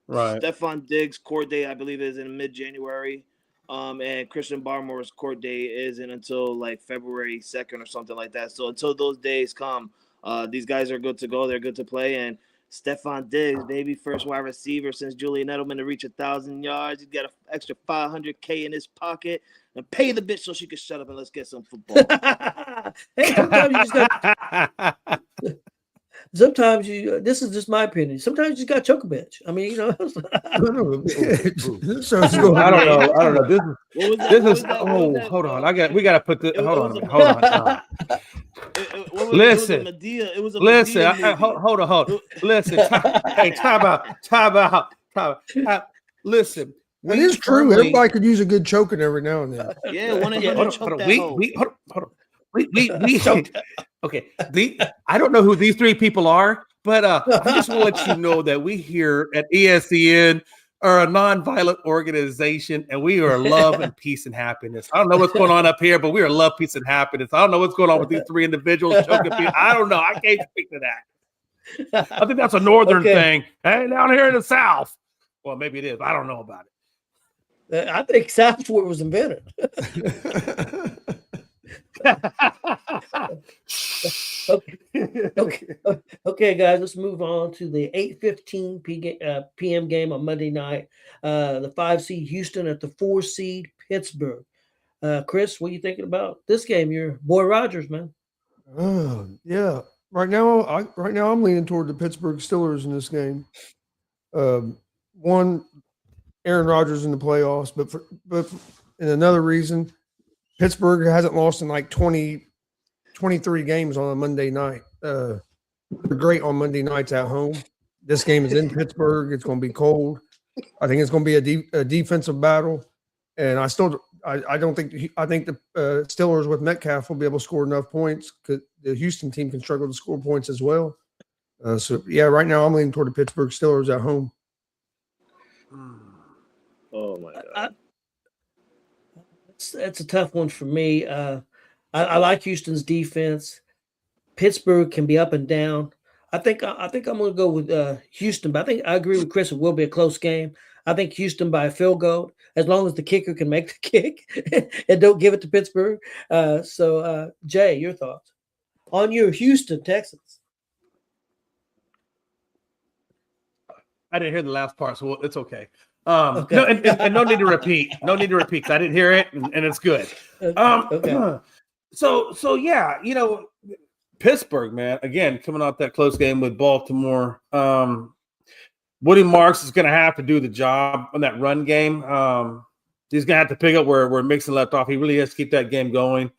Right. Stephon Diggs' court date, I believe, is in mid-January. And Christian Barmore's court date isn't until like February 2nd or something like that. So until those days come, these guys are good to go. They're good to play. And Stephon Diggs, baby, first wide receiver since Julian Edelman to reach 1,000 yards. He's got an extra $500K in his pocket. And pay the bitch so she can shut up and let's get some football. Hey, sometimes this is just my opinion. Sometimes you just got to choke a bitch. I mean, I don't know. Hold on. We got to put this. Hold on. Listen. It was a listen. Hold on. Listen. Hey, time out. Listen. It is true. Everybody could use a good choking every now and then. Yeah, one of you choke that hoe. Hold on. Okay. I don't know who these three people are, but I just want to let you know that we here at ESPN are a nonviolent organization, and we are love and peace and happiness. I don't know what's going on up here, but we are love, peace, and happiness. I don't know what's going on with these three individuals choking people. I don't know. I can't speak to that. I think that's a northern thing. Hey, down here in the South. Well, maybe it is. I don't know about it. I think South where it was invented. Okay, guys, let's move on to the 8:15 p.m. game on Monday night. The 5 seed Houston at the 4 seed Pittsburgh. Chris, what are you thinking about this game? Your boy Rogers, man. Yeah. Right now, I'm leaning toward the Pittsburgh Steelers in this game. One, Aaron Rodgers in the playoffs, but in another reason, Pittsburgh hasn't lost in like 23 games on a Monday night. They're great on Monday nights at home. This game is in Pittsburgh. It's going to be cold. I think it's going to be a defensive battle, and I think the Steelers with Metcalf will be able to score enough points because the Houston team can struggle to score points as well. Right now I'm leaning toward the Pittsburgh Steelers at home. Oh my God. That's a tough one for me. I like Houston's defense. Pittsburgh can be up and down. I think I'm going to go with Houston, but I agree with Chris. It will be a close game. I think Houston by a field goal, as long as the kicker can make the kick and don't give it to Pittsburgh. Jay, your thoughts on your Houston Texans? I didn't hear the last part, so it's okay. Okay. No, and no need to repeat. No need to repeat. 'Cause I didn't hear it, and it's good. Okay. So yeah, Pittsburgh, man, again, coming off that close game with Baltimore. Woody Marks is going to have to do the job on that run game. He's going to have to pick up where Mixon left off. He really has to keep that game going.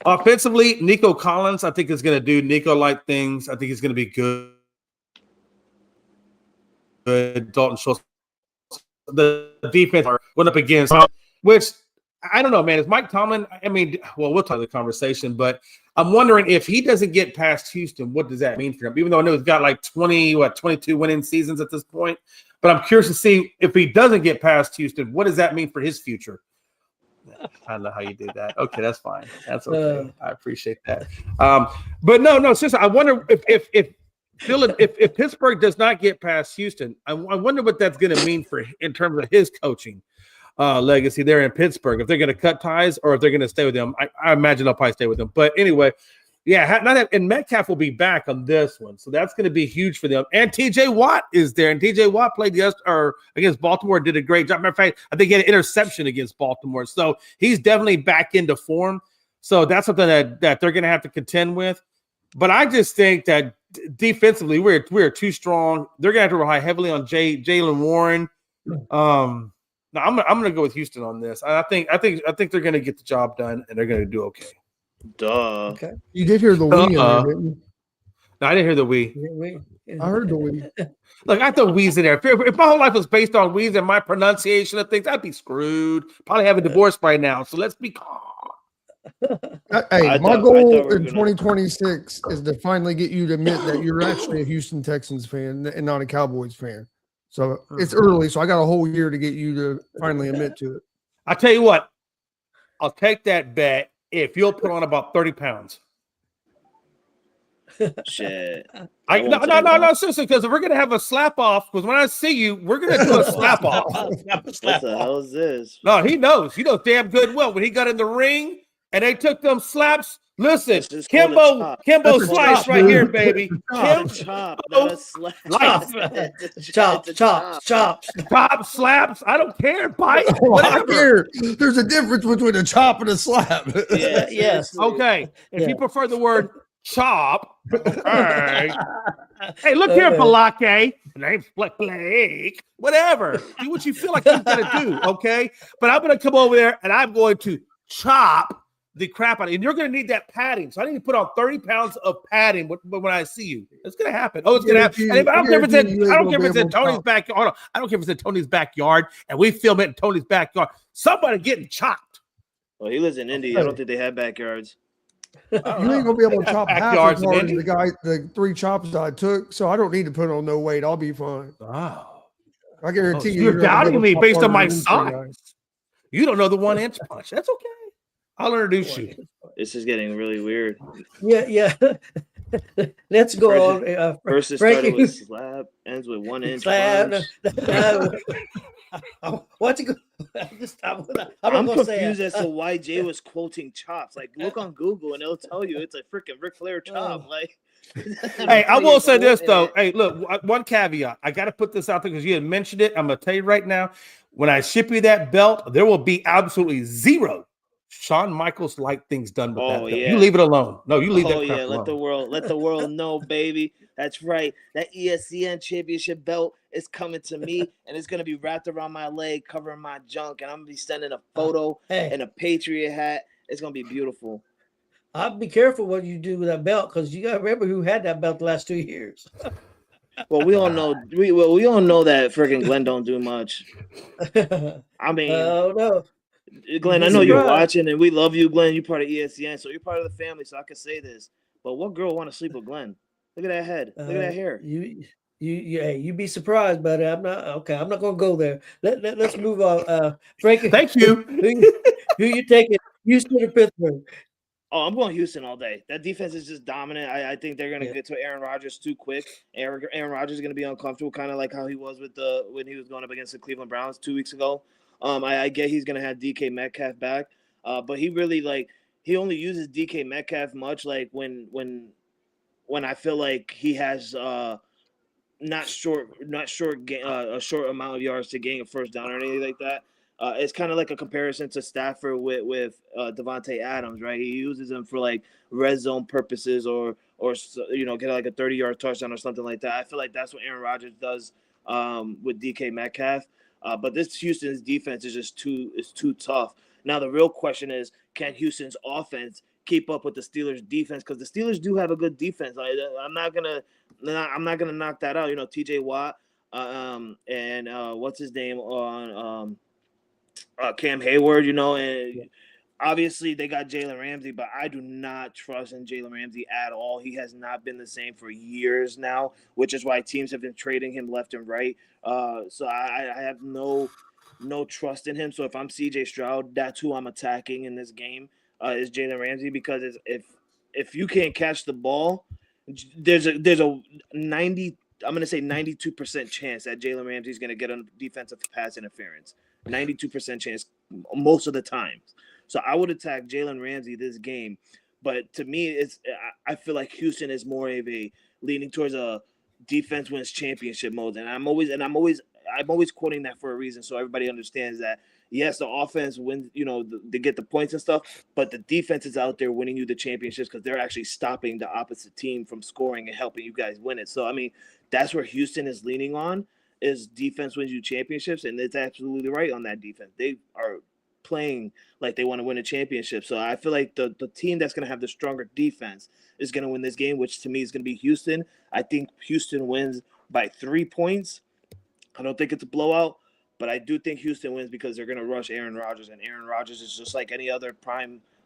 Offensively, Nico Collins, I think, is going to do Nico-like things. I think he's going to be good. Dalton Schultz. The defense went up against, which I don't know, man. Is Mike Tomlin? I mean, well, we'll talk the conversation, but I'm wondering if he doesn't get past Houston, what does that mean for him? Even though I know he's got like 22 winning seasons at this point, but I'm curious to see if he doesn't get past Houston, what does that mean for his future? I don't know how you did that. Okay, that's fine. That's okay. I appreciate that. But no, seriously, I wonder if Pittsburgh does not get past Houston, I wonder what that's going to mean in terms of his coaching legacy there in Pittsburgh. If they're going to cut ties or if they're going to stay with them, I imagine they'll probably stay with them. But anyway, and Metcalf will be back on this one, so that's going to be huge for them. And T.J. Watt is there, and T.J. Watt played against Baltimore, did a great job. Matter of fact, I think he had an interception against Baltimore, so he's definitely back into form. So that's something that they're going to have to contend with. But I just think that defensively, we're too strong. They're going to have to rely heavily on Jaylen Warren. No, I'm going to go with Houston on this. I think they're going to get the job done, and they're going to do okay. Duh. Okay. You did hear the we in there, didn't you? No, I didn't hear the we. I heard the we. Look, I throw we's in there. If my whole life was based on we's and my pronunciation of things, I'd be screwed. Probably have a divorce by now. So let's be calm. Hey, my goal in 2026 is to finally get you to admit that you're actually a Houston Texans fan and not a Cowboys fan. So it's early, so I got a whole year to get you to finally admit to it. I tell you what, I'll take that bet if you'll put on about 30 pounds. Shit. No, seriously, because we're gonna have a slap off. Because when I see you, we're gonna do a slap off. What the hell is this? No, he knows. He knows damn good well when he got in the ring and they took them slaps. Listen, Kimbo Slice right here, baby. Chop slaps. I don't care. Bite. I care. There's a difference between a chop and a slap. Yeah, yes. Okay. If you prefer the word chop, okay. Hey, look here, Balake. Name's Blake. Whatever. Do what you feel like you're gonna do, okay? But I'm gonna come over there and I'm going to chop the crap out of it. And you're going to need that padding. So I need to put on 30 pounds of padding when I see you. It's going to happen. Oh, it's going to happen. I don't care if it's in Tony's backyard. I don't care if it's in Tony's backyard and we film it in Tony's backyard. Somebody getting chopped. Well, he lives in Indy. I don't think they have backyards. You ain't going to be able to chop half as hard as the 3 chops I took, so I don't need to put on no weight. I'll be fine. Oh. I guarantee you. You're doubting me based on my size. You don't know the 1-inch punch. That's okay. I'll introduce you. This is getting really weird. Yeah. Let's go on. First it started with slap, ends with 1-inch slap. What's it? I'm confused as to why Jay was quoting chops. Like, look on Google and it'll tell you it's a freaking Ric Flair chop. Like, hey, I will say this though. Hey, look, one caveat. I got to put this out there because you had mentioned it. I'm gonna tell you right now. When I ship you that belt, there will be absolutely zero Shawn Michaels like things done with that. Oh, Belt. yeah. You leave it alone. No, you leave Oh that crap yeah, alone. let the world know, baby. That's right. That ESPN championship belt is coming to me, and it's gonna be wrapped around my leg, covering my junk, and I'm gonna be sending a photo Hey. in a Patriot hat. It's gonna be beautiful. I'll be careful what you do with that belt because you got to remember who had that belt the last 2 years. Well, we all know we all know that freaking Glenn don't do much. I mean, Oh no, Glenn, I You'd know be you're surprised. watching, and we love you, Glenn. You're part of ESPN, so you're part of the family. So I can say this. But what girl want to sleep with Glenn? Look at that head. Look at that hair. Hey, you'd be surprised, buddy. I'm not okay. I'm not going to go there. Let's move on. Frankie, Thank you. who you taking? Houston or Pittsburgh? Oh, I'm going Houston all day. That defense is just dominant. I think they're going to Yeah. get to Aaron Rodgers too quick. Aaron Rodgers is going to be uncomfortable, kind of like how he was with when he was going up against the Cleveland Browns 2 weeks ago. I get he's going to have DK Metcalf back, but he really he only uses DK Metcalf much when I feel like he has a short amount of yards to gain a first down or anything like that. It's kind of like a comparison to Stafford with Devontae Adams, right? He uses him for like red zone purposes or get like a 30-yard touchdown or something like that. I feel like that's what Aaron Rodgers does with DK Metcalf. But this Houston's defense is just too tough. Now the real question is, can Houston's offense keep up with the Steelers' defense? Because the Steelers do have a good defense. I'm not gonna knock that out. TJ Watt and what's his name on Cam Hayward, and obviously they got Jalen Ramsey, but I do not trust in Jalen Ramsey at all. He has not been the same for years now, which is why teams have been trading him left and right. So I have no trust in him. So if I'm CJ Stroud, that's who I'm attacking in this game is Jalen Ramsey, because if you can't catch the ball, there's a 92% chance that Jalen Ramsey is going to get a defensive pass interference. 92% chance most of the times. So I would attack Jalen Ramsey this game. But to me, I feel like Houston is more of a leaning towards a defense wins championship mode. And I'm always quoting that for a reason, so everybody understands that yes, the offense wins, they get the points and stuff, but the defense is out there winning you the championships because they're actually stopping the opposite team from scoring and helping you guys win it. So I mean, that's where Houston is leaning on. Is defense wins you championships, and it's absolutely right on that defense. They are playing like they want to win a championship. So I feel like the team that's going to have the stronger defense is going to win this game, which to me is going to be Houston. I think Houston wins by 3 points. I don't think it's a blowout, but I do think Houston wins because they're going to rush Aaron Rodgers, and Aaron Rodgers is just like any other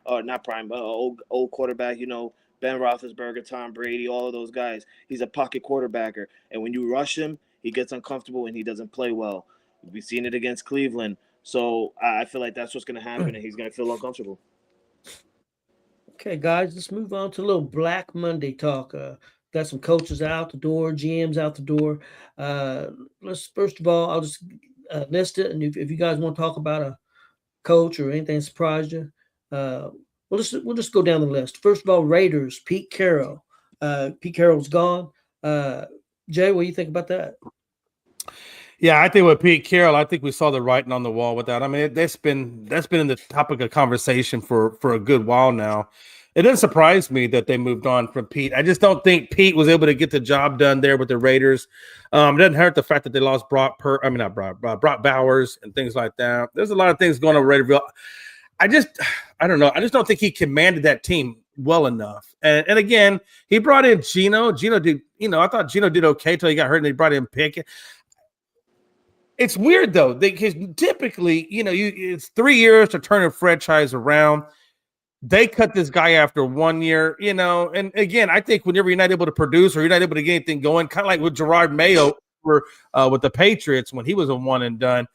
old quarterback, Ben Roethlisberger, Tom Brady, all of those guys. He's a pocket quarterbacker, and when you rush him, he gets uncomfortable and he doesn't play well. We've seen it against Cleveland. So I feel like that's what's going to happen, and he's going to feel uncomfortable. Okay, guys, let's move on to a little Black Monday talk. Got some coaches out the door, GMs out the door. Let's first of all, I'll just list it, and if you guys want to talk about a coach or anything that surprised you, we'll just go down the list. First of all, Raiders, Pete Carroll. Pete Carroll's gone. Jay, what do you think about that? Yeah, I think with Pete Carroll, I think we saw the writing on the wall with that. I mean, that's been in the topic of conversation for a good while now. It doesn't surprise me that they moved on from Pete. I just don't think Pete was able to get the job done there with the Raiders. It doesn't hurt the fact that they lost Brock Bowers and things like that. There's a lot of things going on with Raiderville. I don't know. I just don't think he commanded that team well enough. And again, he brought in Geno. Geno did, I thought Geno did okay till he got hurt and they brought in Pickett. It's weird though, because typically, it's 3 years to turn a franchise around. They cut this guy after 1 year, and again, I think whenever you're not able to produce or you're not able to get anything going, kind of like with Gerard Mayo with the Patriots when he was a one and done,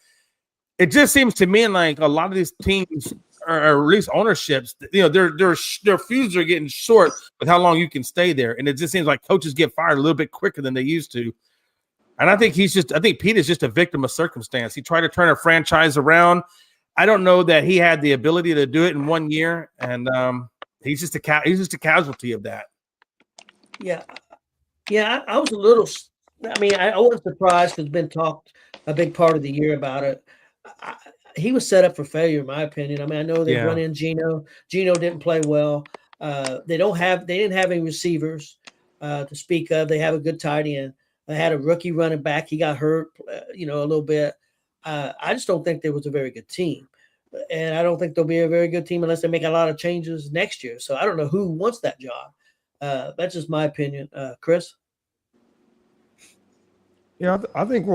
it just seems to me like a lot of these teams, or at least ownerships, their fuses are getting short with how long you can stay there, and it just seems like coaches get fired a little bit quicker than they used to. And I think Pete is just a victim of circumstance. He tried to turn a franchise around. I don't know that he had the ability to do it in 1 year, and he's just a casualty of that. Yeah, I was a little. I mean, I wasn't surprised because it's been talked a big part of the year about it. he was set up for failure, in my opinion. I mean, I know they Yeah. run in Geno. Geno didn't play well. They didn't have any receivers to speak of. They have a good tight end. They had a rookie running back. He got hurt, a little bit. I just don't think there was a very good team. And I don't think they'll be a very good team unless they make a lot of changes next year. So I don't know who wants that job. That's just my opinion. Chris? Yeah, I think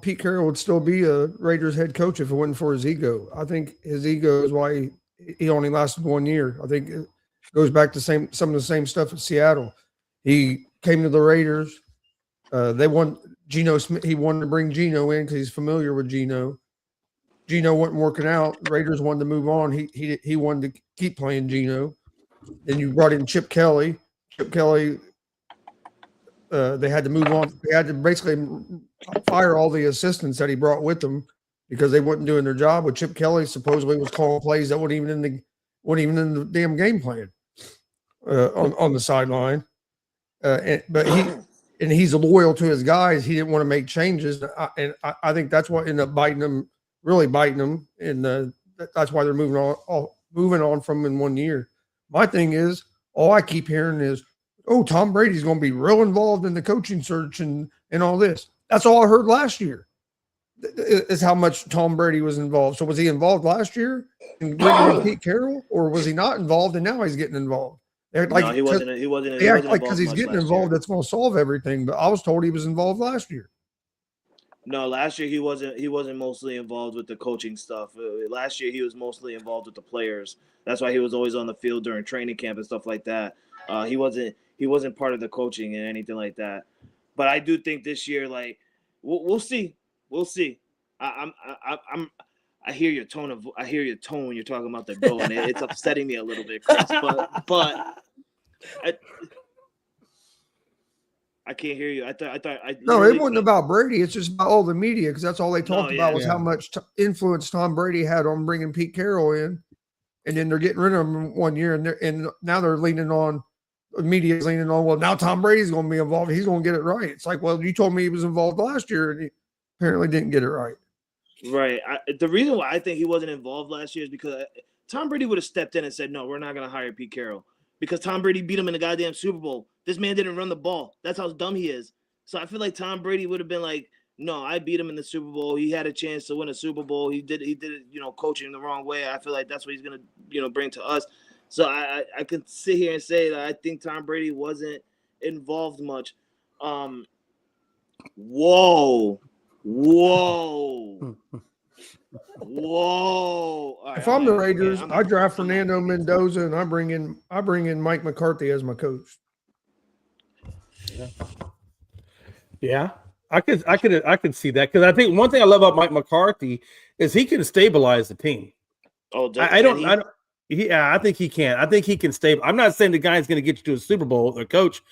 Pete Carroll would still be a Raiders head coach if it wasn't for his ego. I think his ego is why he only lasted 1 year. I think it goes back to some of the same stuff at Seattle. He came to the Raiders. They won Geno Smith. He wanted to bring Geno in because he's familiar with Geno. Geno wasn't working out. The Raiders wanted to move on. He wanted to keep playing Geno. Then you brought in Chip Kelly. Chip Kelly, they had to move on. They had to basically fire all the assistants that he brought with them because they weren't doing their job. With Chip Kelly supposedly was calling plays that weren't even in the damn game plan on the sideline. But he's loyal to his guys. He didn't want to make changes, and I think that's what ended up biting him, and that's why they're moving on from him in 1 year. My thing is, all I keep hearing is, "Oh, Tom Brady's going to be real involved in the coaching search and all this." That's all I heard last year. Is how much Tom Brady was involved. So was he involved last year in bringing in Pete Carroll, or was he not involved and now he's getting involved? No, he wasn't. He wasn't. They He act wasn't like because he's much getting last involved, year. that's going to solve everything. But I was told he was involved last year. No, last year he wasn't. He wasn't mostly involved with the coaching stuff. Last year he was mostly involved with the players. That's why he was always on the field during training camp and stuff like that. He wasn't part of the coaching and anything like that. But I do think this year, like, we'll see. We'll see. I hear your tone when you're talking about the goal, and it's upsetting me a little bit, Chris. But I can't hear you. No, it wasn't about Brady. It's just about all the media because that's all they talked about was yeah. how much influence Tom Brady had on bringing Pete Carroll in, and then they're getting rid of him 1 year, and now they're leaning on the media's leaning on. Well, now Tom Brady's going to be involved. He's going to get it right. It's like, well, you told me he was involved last year, and he apparently didn't get it right. Right. The reason why I think he wasn't involved last year is because Tom Brady would have stepped in and said, "No, we're not going to hire Pete Carroll," because Tom Brady beat him in the goddamn Super Bowl. This man didn't run the ball. That's how dumb he is. So I feel like Tom Brady would have been like, "No, I beat him in the Super Bowl. He had a chance to win a Super Bowl. He did it, coaching the wrong way. I feel like that's what he's going to, bring to us." So I could sit here and say that I think Tom Brady wasn't involved much. Whoa. Right, If I'm the Raiders, I draft Fernando Mendoza and I bring in Mike McCarthy as my coach. Yeah, I could see that because I think one thing I love about Mike McCarthy is he can stabilize the team. Oh, I think he can. I think he can stabilize. I'm not saying the guy's going to get you to a Super Bowl, the coach,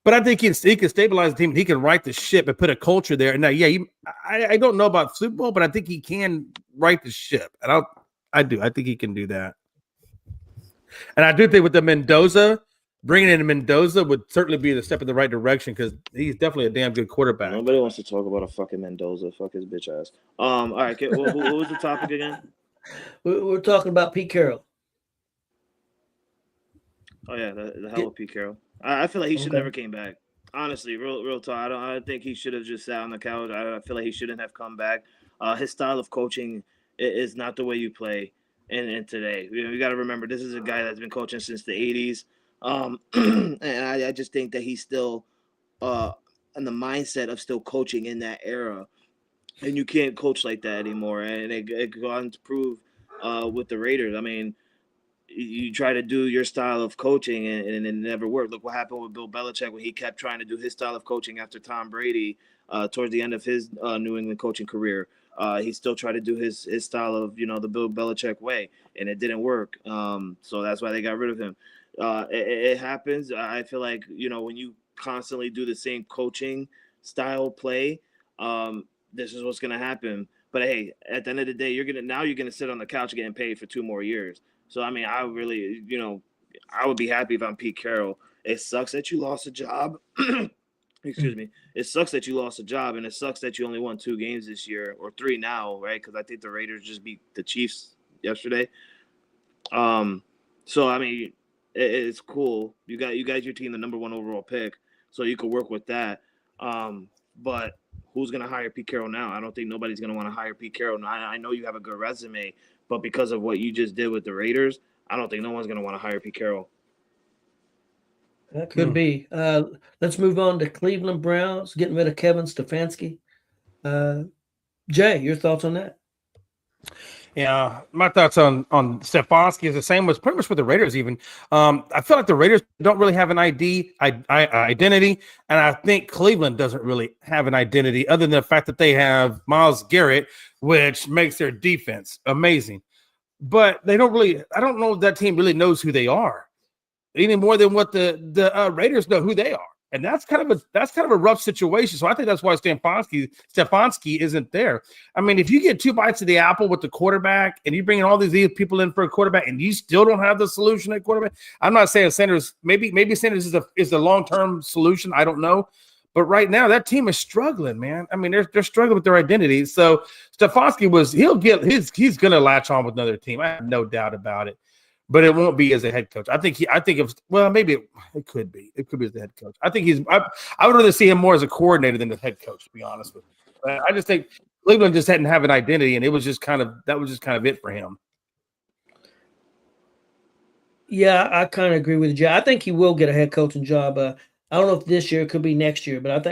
but I think he can stabilize the team. He can right the ship and put a culture there. Now, I don't know about Super Bowl, but I think he can right the ship, and I think he can do that. And I do think with the Mendoza, bringing in Mendoza would certainly be the step in the right direction because he's definitely a damn good quarterback. Nobody wants to talk about a fucking Mendoza. Fuck his bitch ass. All right. Okay, what was the topic again? We're talking about Pete Carroll. Oh yeah, the hell of Pete Carroll. I feel like he should never came back. Honestly, real talk. I think he should have just sat on the couch. I feel like he shouldn't have come back. His style of coaching is not the way you play in today. You got to remember, this is a guy that's been coaching since the 80s. And I just think that he's still in the mindset of still coaching in that era. And you can't coach like that anymore. And it gone to prove with the Raiders. I mean, you try to do your style of coaching and it never worked. Look what happened with Bill Belichick when he kept trying to do his style of coaching after Tom Brady towards the end of his New England coaching career. He still tried to do his style of, the Bill Belichick way, and it didn't work. So that's why they got rid of him. It happens. I feel like, when you constantly do the same coaching style play, this is what's going to happen. But hey, at the end of the day, you're going to sit on the couch getting paid for 2 more years. So, I mean, I really, I would be happy if I'm Pete Carroll. It sucks that you lost a job. Excuse me. It sucks that you lost a job, and it sucks that you only won 2 games this year, or 3 now, right? Because I think the Raiders just beat the Chiefs yesterday. So I mean, it's cool. You guys your team the number 1 overall pick, so you could work with that. But who's gonna hire Pete Carroll now? I don't think nobody's gonna want to hire Pete Carroll. Now, I know you have a good resume, but because of what you just did with the Raiders, I don't think no one's gonna want to hire Pete Carroll. That could be. Let's move on to Cleveland Browns, getting rid of Kevin Stefanski. Jay, your thoughts on that? Yeah, my thoughts on Stefanski is the same as pretty much with the Raiders. Even I feel like the Raiders don't really have an identity, and I think Cleveland doesn't really have an identity other than the fact that they have Myles Garrett, which makes their defense amazing. But they don't really. I don't know if that team really knows who they are any more than what the Raiders know who they are. And that's kind of a rough situation. So I think that's why Stefanski isn't there. I mean, if you get 2 bites of the apple with the quarterback and you bring all these people in for a quarterback and you still don't have the solution at quarterback, I'm not saying Sanders. Maybe Sanders is the long-term solution. I don't know. But right now that team is struggling, man. I mean, they're struggling with their identity. So Stefanski he's going to latch on with another team. I have no doubt about it. But it won't be as a head coach. Maybe it could be. It could be as the head coach. I would rather see him more as a coordinator than the head coach, to be honest with you. I just think Cleveland just didn't have an identity, and that was just kind of it for him. Yeah, I kind of agree with Jay. I think he will get a head coaching job. I don't know if this year, it could be next year, but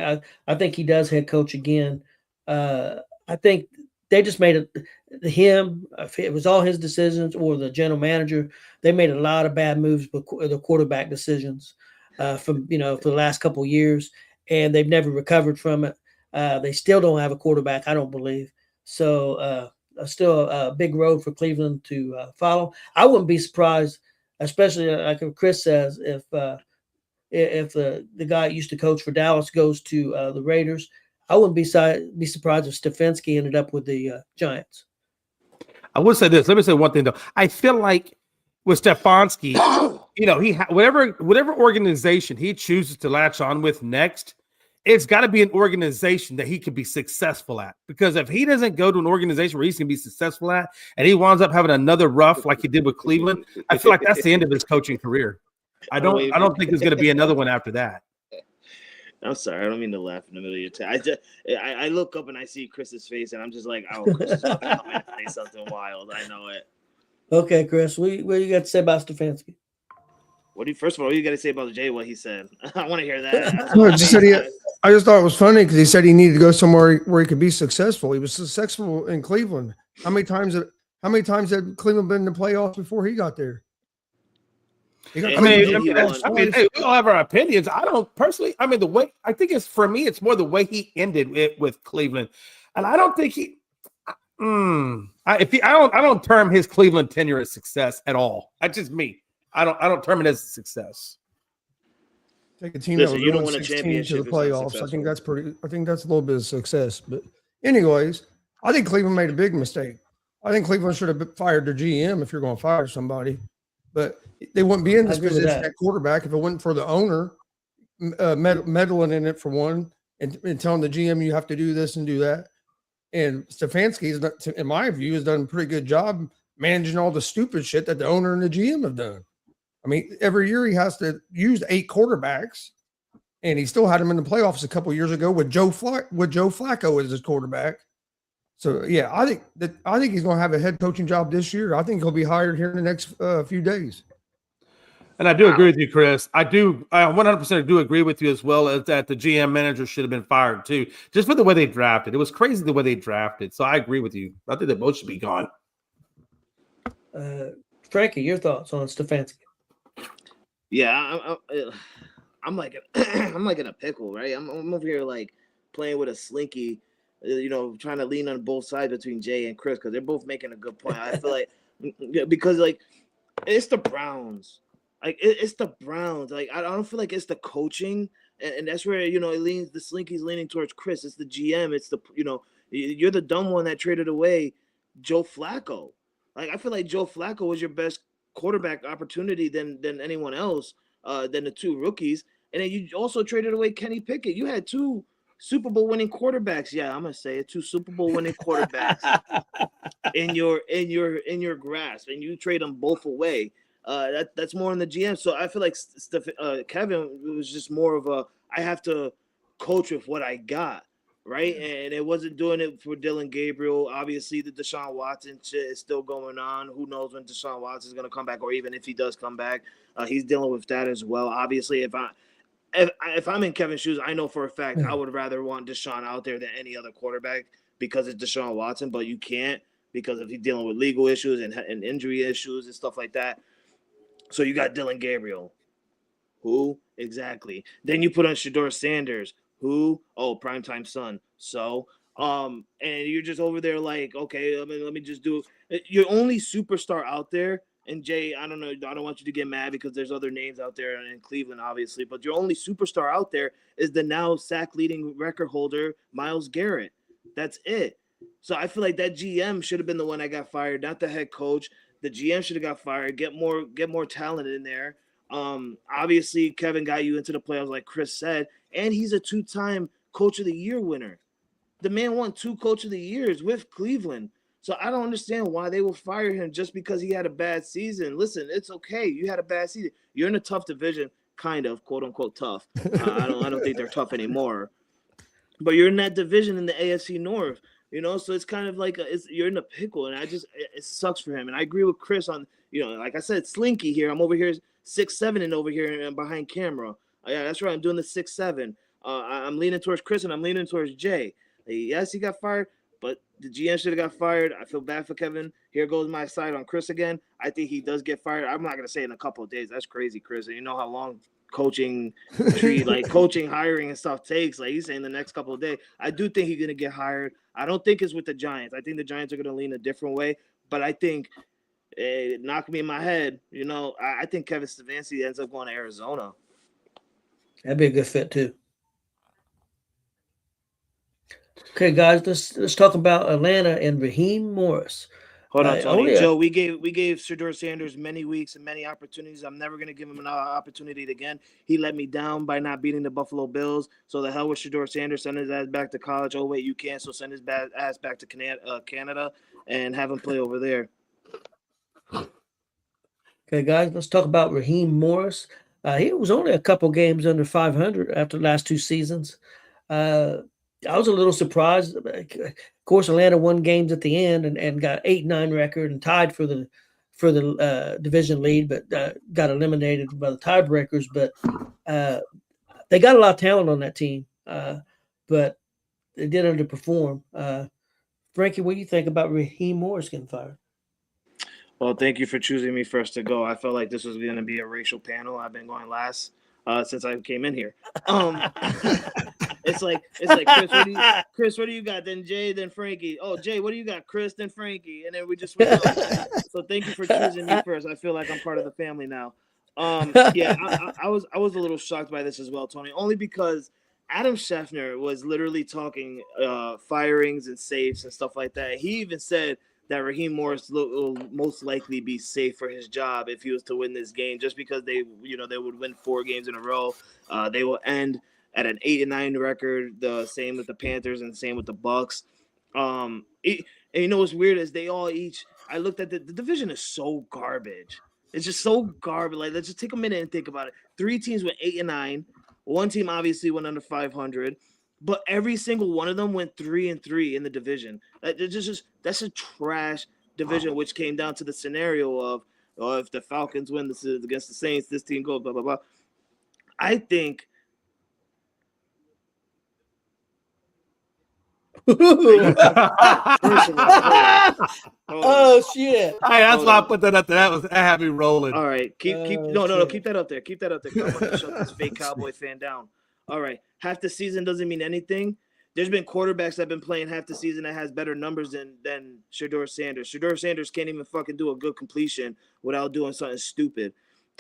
I think he does head coach again. I think they just made it. If it was all his decisions or the general manager, they made a lot of bad moves with the quarterback decisions for the last couple of years, and they've never recovered from it. They still don't have a quarterback, I don't believe. So still a big road for Cleveland to follow. I wouldn't be surprised, especially like Chris says, if the guy that used to coach for Dallas goes to the Raiders. I wouldn't be surprised if Stefanski ended up with the Giants. I would say this. Let me say one thing though. I feel like with Stefanski, whatever organization he chooses to latch on with next, it's got to be an organization that he could be successful at. Because if he doesn't go to an organization where he's going to be successful at, and he winds up having another rough like he did with Cleveland, I feel like that's the end of his coaching career. I don't think there's going to be another one after that. I'm sorry, I don't mean to laugh in the middle of your time. I look up and I see Chris's face, and I'm just like, oh, Chris is going to say something wild. I know it. Okay, Chris, what do you got to say about Stefanski? First of all, what do you got to say about Jay? What he said? I want to hear that. No, I just thought it was funny because he said he needed to go somewhere where he could be successful. He was successful in Cleveland. How many times had Cleveland been in the playoffs before he got there? We all have our opinions. I don't personally. I mean, the way I think it's more the way he ended it with Cleveland, and I don't think I don't term his Cleveland tenure as success at all. That's just me. I don't term it as a success. Take a team that was going 16 to the playoffs. I think that's a little bit of success. But anyways, I think Cleveland made a big mistake. I think Cleveland should have fired their GM if you're going to fire somebody. But they wouldn't be in this position at quarterback if it wasn't for the owner meddling in it for one and telling the GM you have to do this and do that. And Stefanski, in my view, has done a pretty good job managing all the stupid shit that the owner and the GM have done. I mean, every year he has to use 8 quarterbacks, and he still had them in the playoffs a couple of years ago with Joe Flacco as his quarterback. So yeah, I think he's going to have a head coaching job this year. I think he'll be hired here in the next few days. And I do agree with you, Chris. I 100% do agree with you as well as that the GM manager should have been fired too, just for the way they drafted. It was crazy the way they drafted. So I agree with you. I think they both should be gone. Frankie, your thoughts on Stefanski? Yeah, I'm like in a pickle, right? I'm over here like playing with a slinky. Trying to lean on both sides between Jay and Chris because they're both making a good point. I feel like because like it's the Browns, like it's the Browns. Like I don't feel like it's the coaching, and that's where the slinky's leaning towards Chris. It's the GM. It's the you're the dumb one that traded away Joe Flacco. Like I feel like Joe Flacco was your best quarterback opportunity than anyone else, than the 2 rookies. And then you also traded away Kenny Pickett. You had 2 Super Bowl winning quarterbacks. Yeah, I'm gonna say it. 2 Super Bowl winning quarterbacks in your grasp, and you trade them both away. That's more on the GM. So I feel like Kevin was just more of a, I have to coach with what I got, right? And it wasn't doing it for Dylan Gabriel. Obviously, the Deshaun Watson shit is still going on. Who knows when Deshaun Watson is going to come back, or even if he does come back, he's dealing with that as well. Obviously, if I'm in Kevin's shoes, I know for a fact I would rather want Deshaun out there than any other quarterback because it's Deshaun Watson, but you can't because if he's dealing with legal issues and injury issues and stuff like that. So you got Dylan Gabriel. Who? Exactly. Then you put on Shedeur Sanders. Who? Oh, primetime son. So, and you're just over there like, okay, let me just do it. Your only superstar out there, and Jay, I don't know, I don't want you to get mad because there's other names out there in Cleveland, obviously, but your only superstar out there is the now sack leading record holder, Myles Garrett. That's it. So I feel like that GM should have been the one that got fired, not the head coach. The GM should have got fired. Get more talent in there. Obviously, Kevin got you into the playoffs, like Chris said, and he's a 2-time Coach of the Year winner. The man won 2 Coach of the Years with Cleveland. So I don't understand why they will fire him just because he had a bad season. Listen, it's okay. You had a bad season. You're in a tough division, kind of, quote unquote tough. I don't think they're tough anymore. But you're in that division in the AFC North. You know, so it's kind of like you're in a pickle, and it sucks for him. And I agree with Chris on, like I said, Slinky here. I'm over here 6'7" and over here and behind camera. Yeah, that's right. I'm doing the 6'7". I'm leaning towards Chris and I'm leaning towards Jay. Yes, he got fired, but the GM should have got fired. I feel bad for Kevin. Here goes my side on Chris again. I think he does get fired. I'm not gonna say in a couple of days. That's crazy, Chris. And you know how long coaching hiring and stuff takes. Like he's saying the next couple of days. I do think he's gonna get hired. I don't think it's with the Giants. I think the Giants are gonna lean a different way. But I think knock me in my head. I think Kevin Stefanski ends up going to Arizona. That'd be a good fit too. Okay, guys, let's talk about Atlanta and Raheem Morris. Hold on, Tony. Joe, we gave Shedeur Sanders many weeks and many opportunities. I'm never going to give him another opportunity again. He let me down by not beating the Buffalo Bills. So the hell with Shedeur Sanders. Send his ass back to college. Oh, wait, you can't. So send his bad ass back to Canada and have him play over there. Okay, guys, let's talk about Raheem Morris. He was only a couple games under 500 after the last 2 seasons. I was a little surprised. Of course, Atlanta won games at the end and got 8-9 record and tied for the division lead, but got eliminated by the tiebreakers. But they got a lot of talent on that team, but they did underperform. Frankie, what do you think about Raheem Morris getting fired? Well, thank you for choosing me first to go. I felt like this was going to be a racial panel. I've been going last since I came in here. It's like Chris, what do you got? Then Jay, then Frankie. Oh, Jay, what do you got? Chris, then Frankie, and then we just went on. So thank you for choosing me first. I feel like I'm part of the family now. Yeah, I was a little shocked by this as well, Tony, only because Adam Schefter was literally talking firings and safes and stuff like that. He even said that Raheem Morris will most likely be safe for his job if he was to win this game, just because they would win 4 games in a row. They will end at an 8-9 record. The same with the Panthers and same with the Bucks. And you know what's weird is they all each. I looked at the division is so garbage. It's just so garbage. Like, let's just take a minute and think about it. 3 teams went 8-9. 1 team obviously went under 500, but every single one of them went 3-3 in the division. That's a trash division, which came down to the scenario of, if the Falcons win this is against the Saints, this team goes blah blah blah. I think. Oh shit! Hey, that's why I put that up there. That had me rolling. All right, keep that up there. Keep that up there. I want to shut this fake Cowboy fan down. All right, half the season doesn't mean anything. There's been quarterbacks that have been playing half the season that has better numbers than Shedeur Sanders. Shedeur Sanders can't even fucking do a good completion without doing something stupid.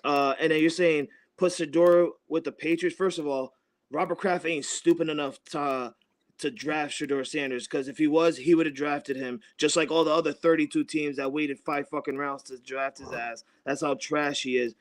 And then you're saying put Shedeur with the Patriots. First of all, Robert Kraft ain't stupid enough to draft Shedeur Sanders, because if he was, he would have drafted him, just like all the other 32 teams that waited 5 fucking rounds to draft his ass. That's how trash he is.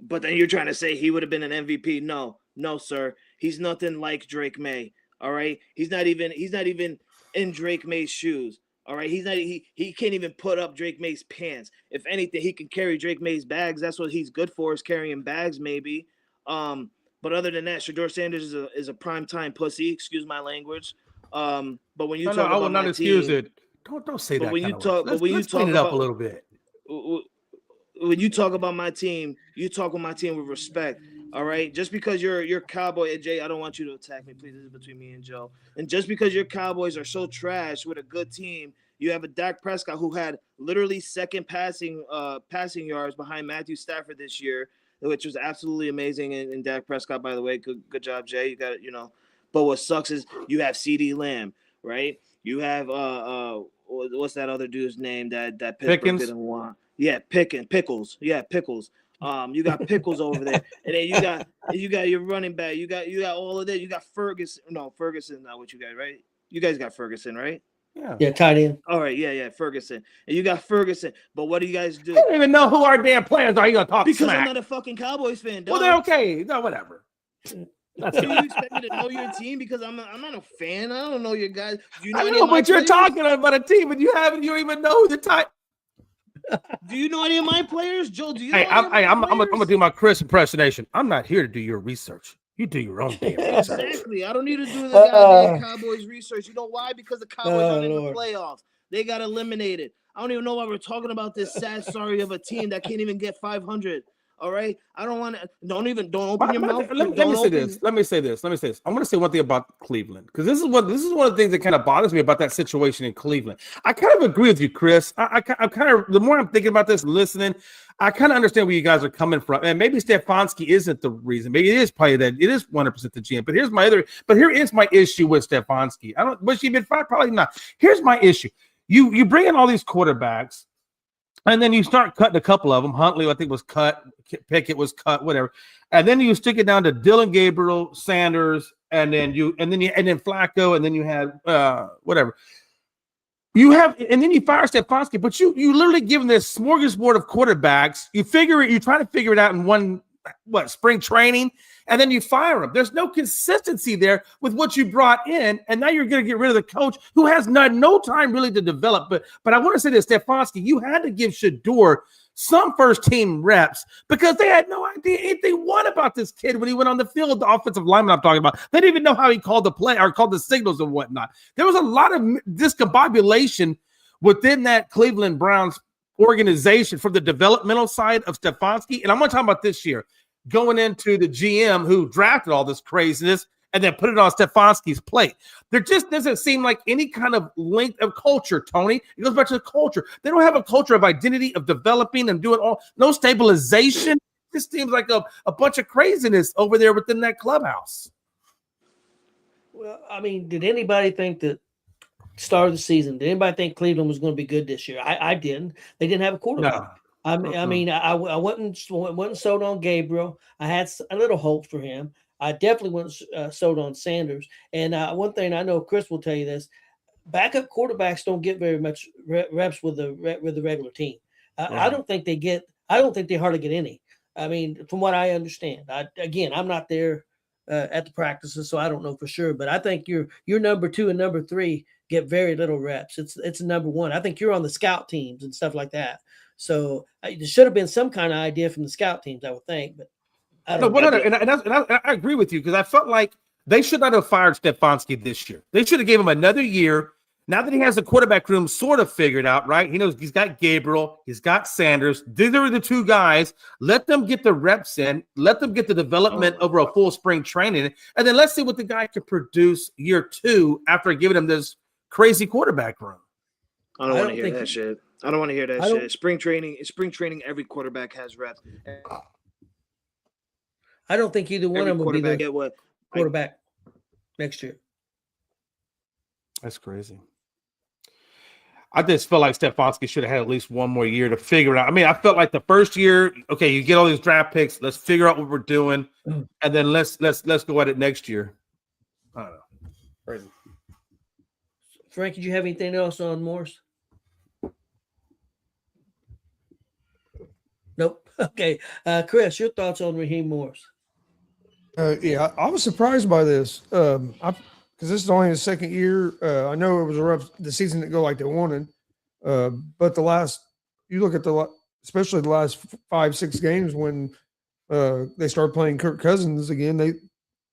But then you're trying to say he would have been an MVP. No, sir. He's nothing like Drake May. All right. He's not even in Drake May's shoes. All right. He can't even put up Drake May's pants. If anything, he can carry Drake May's bags. That's what he's good for, is carrying bags, maybe. But other than that, Shedeur Sanders is a primetime pussy. Excuse my language. But when you talk about I will not excuse team, it. Don't say but that. when you talk, but when you let's talk clean it up about a little bit. when you talk about my team, you talk with my team with respect. All right. Just because you're Cowboy, and Jay, I don't want you to attack me, please. This is between me and Joe. And just because your Cowboys are so trash with a good team, you have a Dak Prescott who had literally second passing yards behind Matthew Stafford this year, which was absolutely amazing. And Dak Prescott, by the way, good job, Jay. You got it, But what sucks is you have CeeDee Lamb, right? You have what's that other dude's name that Pittsburgh Pickens? didn't want? Yeah, Pickles. Yeah, Pickles. You got Pickles over there, and then you got your running back. You got all of that. You got Ferguson. No, Ferguson not what you got, right? You guys got Ferguson, right? Yeah, tight end. All right, yeah, Ferguson. And you got Ferguson. But what do you guys do? I don't even know who our damn players are. You gonna talk Because smack? I'm not a fucking Cowboys fan. Well, dog. they're okay. No, whatever. That's Do you expect me to know your team? Because I'm not a fan. I don't know your guys. Do you know I any know, of my but you're players? talking about a team, and you don't even know who the type. Do you know any of my players, Joe? Do you? Hey, know any of my I'm gonna players? do my Chris impersonation. I'm not here to do your research. You do your own damn research. Exactly. I don't need to do the goddamn Cowboys research. You know why? Because the Cowboys aren't in the Lord. playoffs. They got eliminated. I don't even know why we're talking about this sad story of a team that can't even get 500. All right. I don't want to. Don't open your mouth. Let me say this. Let me say this. I want to say one thing about Cleveland, because this is one of the things that kind of bothers me about that situation in Cleveland. I kind of agree with you, Chris. I kind of, the more I'm thinking about this, listening, I kind of understand where you guys are coming from. And maybe Stefanski isn't the reason. Maybe it is probably that it is 100% the GM. But here is my issue with Stefanski. Was she been fired? Probably not. Here's my issue. You bring in all these quarterbacks, and then you start cutting a couple of them. Huntley, I think, was cut. Pickett was cut. Whatever. And then you stick it down to Dylan Gabriel, Sanders, and then Flacco, and then you had whatever. And then you fire Stefanski, but you literally give them this smorgasbord of quarterbacks. You try to figure it out in one spring training, and then you fire them. There's no consistency there with what you brought in, and now you're going to get rid of the coach who has no time really to develop. But I want to say this, Stefanski, you had to give Shedeur some first team reps because they had no idea anything about this kid when he went on the field. The offensive lineman I'm talking about, they didn't even know how he called the play or called the signals and whatnot. There was a lot of discombobulation within that Cleveland Browns organization from the developmental side of Stefanski. And I'm going to talk about this year, going into the GM who drafted all this craziness and then put it on Stefanski's plate. There just doesn't seem like any kind of link of culture, Tony. It goes back to the culture. They don't have a culture of identity, of developing and doing no stabilization. This seems like a bunch of craziness over there within that clubhouse. Well, I mean, did anybody think that start of the season, did anybody think Cleveland was going to be good this year? I didn't. They didn't have a quarterback. No. I mean, I wasn't sold on Gabriel. I had a little hope for him. I definitely wasn't sold on Sanders. And one thing I know, Chris will tell you this: backup quarterbacks don't get very much reps with the regular team. I don't think they get. I don't think they hardly get any. I mean, from what I understand, I'm not there at the practices, so I don't know for sure. But I think your number 2 and number 3 get very little reps. It's number 1. I think you're on the scout teams and stuff like that. So there should have been some kind of idea from the scout teams, I would think. But I don't know. And I agree with you because I felt like they should not have fired Stefanski this year. They should have gave him another year. Now that he has the quarterback room sort of figured out, right? He knows he's got Gabriel, he's got Sanders. These are the 2 guys. Let them get the reps in. Let them get the development over a full spring training. And then let's see what the guy can produce year 2 after giving him this crazy quarterback room. I don't want to hear that shit. I don't want to hear that shit. Spring training, every quarterback has reps. I don't think either one of them will be the quarterback next year. That's crazy. I just feel like Stefanski should have had at least one more year to figure it out. I mean, I felt like the first year, okay, you get all these draft picks. Let's figure out what we're doing, and then let's go at it next year. I don't know. Crazy. Frank, did you have anything else on Morse? Nope. Okay, Chris, your thoughts on Raheem Morris? Yeah, I was surprised by this. Because this is only his second year. I know it was a rough the season didn't go like they wanted, but you look at especially the last 5-6 games when they started playing Kirk Cousins again.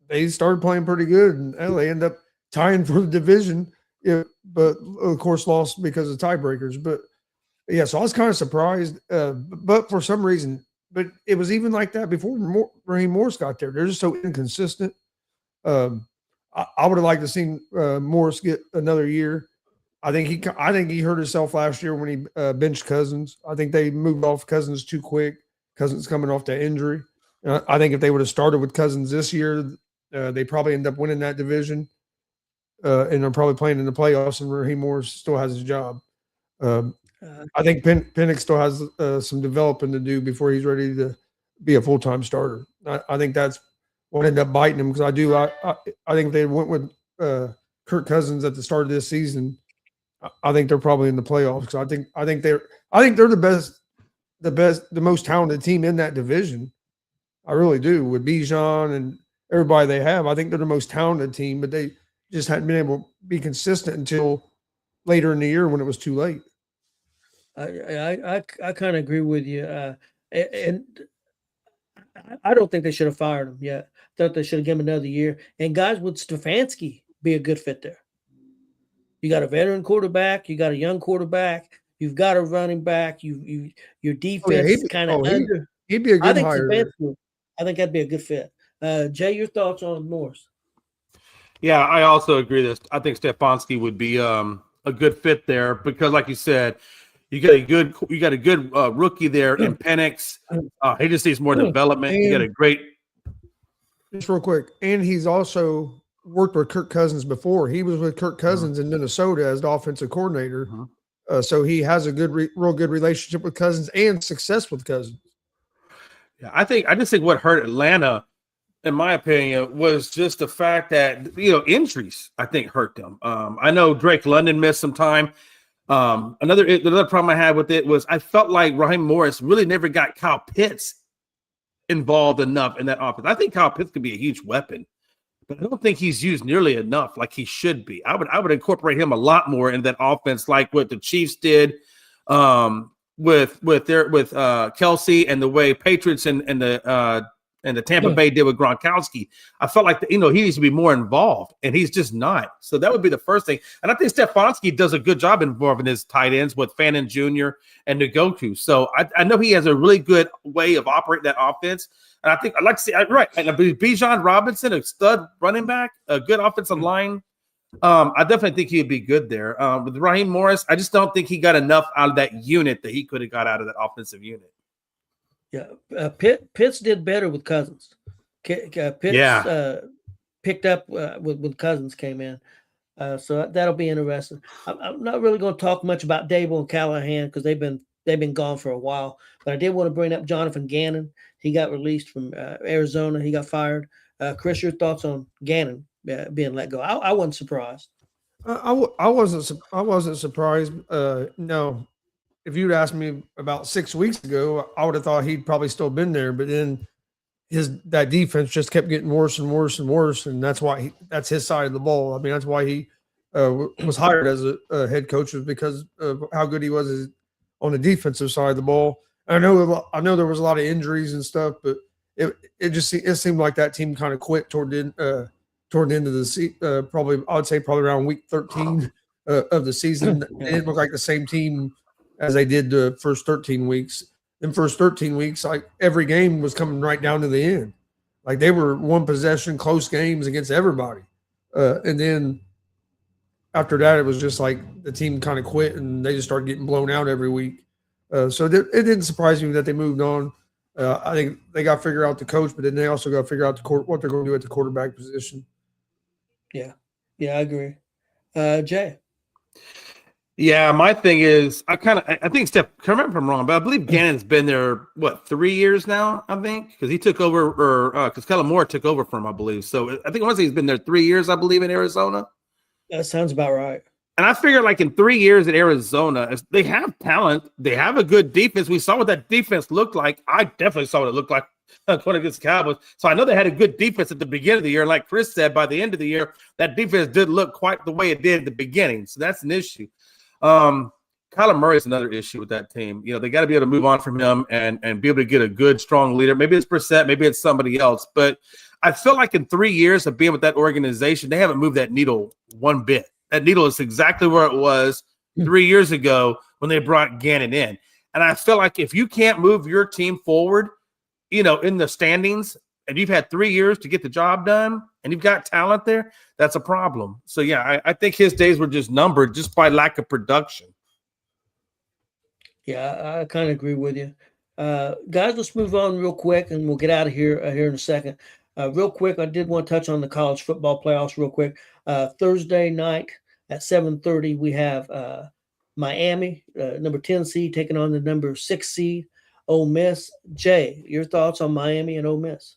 They started playing pretty good, and they end up tying for the division. Yeah, but of course lost because of tiebreakers. But yeah, so I was kind of surprised. But for some reason, but it was even like that before Raheem Morris got there. They're just so inconsistent. I would have liked to see Morris get another year. I think he hurt himself last year when he benched Cousins. I think they moved off Cousins too quick. Cousins coming off that injury. I think if they would have started with Cousins this year, they probably end up winning that division. And they're probably playing in the playoffs, and Raheem Morris still has his job. I think Penix still has some developing to do before he's ready to be a full-time starter. I think that's what ended up biting him because I think if they went with Kirk Cousins at the start of this season, I think they're probably in the playoffs. Because I think they're the most talented team in that division. I really do, with Bijan and everybody they have. I think they're the most talented team, but they just hadn't been able to be consistent until later in the year when it was too late. I kind of agree with you, and I don't think they should have fired him yet. I thought they should have given him another year. And guys, would Stefanski be a good fit there? You got a veteran quarterback, you got a young quarterback, you've got a running back, your defense is kind of under. He'd be a good hire. I think that'd be a good fit. Jay, your thoughts on Morris? Yeah, I also agree that I think Stefanski would be a good fit there because, like you said, you got a good rookie there in Penix. He just needs more development. You got a great. Just real quick, and he's also worked with Kirk Cousins before. He was with Kirk Cousins in Minnesota as the offensive coordinator, so he has a real good relationship with Cousins and success with Cousins. Yeah, I just think what hurt Atlanta, in my opinion, was just the fact that injuries. I think hurt them. I know Drake London missed some time. Another problem I had with it was I felt like Raheem Morris really never got Kyle Pitts involved enough in that offense. I think Kyle Pitts could be a huge weapon, but I don't think he's used nearly enough like he should be. I would incorporate him a lot more in that offense, like what the Chiefs did with Kelsey and the way Patriots and the Tampa Bay did with Gronkowski. I felt like he needs to be more involved, and he's just not. So that would be the first thing. And I think Stefanski does a good job involving his tight ends with Fannin Jr. and Njoku. So I know he has a really good way of operating that offense. And I think I'd like to see right. And Bijan Robinson, a stud running back, a good offensive line. I definitely think he'd be good there. With Raheem Morris, I just don't think he got enough out of that unit that he could have got out of that offensive unit. Yeah, Pitts did better with Cousins. Pitts picked up when Cousins came in, so that'll be interesting. I'm not really going to talk much about Dable and Callahan because they've been gone for a while. But I did want to bring up Jonathan Gannon. He got released from Arizona. He got fired. Chris, your thoughts on Gannon being let go? I wasn't surprised. I wasn't surprised. No. If you'd asked me about 6 weeks ago, I would have thought he'd probably still been there. But then that defense just kept getting worse and worse and worse, and that's why that's his side of the ball. I mean, that's why he was hired as a head coach, was because of how good he was on the defensive side of the ball. And I know there was a lot of injuries and stuff, but it seemed like that team kind of quit toward the end of the season. Probably I would say around week 13 of the season. It didn't look like the same team as they did the first 13 weeks. In first 13 weeks, like every game was coming right down to the end. Like they were one possession, close games against everybody. And then after that, it was just like the team kind of quit and they just started getting blown out every week. So it didn't surprise me that they moved on. I think they got to figure out the coach, but then they also got to figure out what they're going to do at the quarterback position. Yeah, I agree. Jay? Yeah, my thing is, I think Steph, correct me if I'm wrong, but I believe Gannon's been there, 3 years now, I think, because he took over, because Kellen Moore took over from him, I believe. So I think honestly he's been there 3 years, I believe, in Arizona. That sounds about right. And I figure like in 3 years at Arizona, they have talent. They have a good defense. We saw what that defense looked like. I definitely saw what it looked like going against the Cowboys. So I know they had a good defense at the beginning of the year. And like Chris said, by the end of the year, that defense didn't look quite the way it did at the beginning. So that's an issue. Kyler Murray is another issue with that team. You know, they got to be able to move on from him and be able to get a good, strong leader. Maybe it's Brissett, maybe it's somebody else. But I feel like in 3 years of being with that organization, they haven't moved that needle one bit. That needle is exactly where it was 3 years ago when they brought Gannon in. And I feel like if you can't move your team forward, you know, in the standings, and you've had 3 years to get the job done, and you've got talent there, that's a problem. So, yeah, I think his days were just numbered just by lack of production. Yeah, I kind of agree with you. Guys, let's move on real quick, and we'll get out of here in a second. Real quick, I did want to touch on the college football playoffs real quick. Thursday night at 7:30, we have Miami, number 10 seed, taking on the number 6 seed, Ole Miss. Jay, your thoughts on Miami and Ole Miss?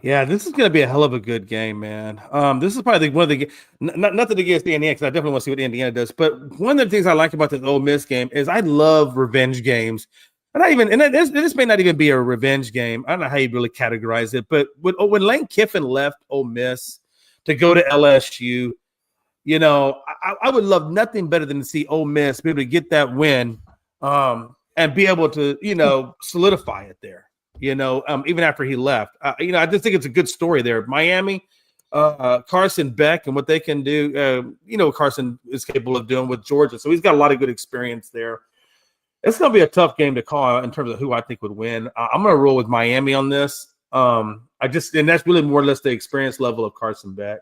Yeah, this is going to be a hell of a good game, man. This is probably one of the nothing against Indiana, because I definitely want to see what Indiana does. But one of the things I like about the Ole Miss game is I love revenge games. This may not even be a revenge game. I don't know how you really categorize it, but when Lane Kiffin left Ole Miss to go to LSU, you know, I would love nothing better than to see Ole Miss be able to get that win and be able to, you know, solidify it there. You know, even after he left, you know, I just think it's a good story there. Miami, Carson Beck, and what they can do. You know, Carson is capable of doing with Georgia, so he's got a lot of good experience there. It's going to be a tough game to call in terms of who I think would win. I'm going to roll with Miami on this. And that's really more or less the experience level of Carson Beck.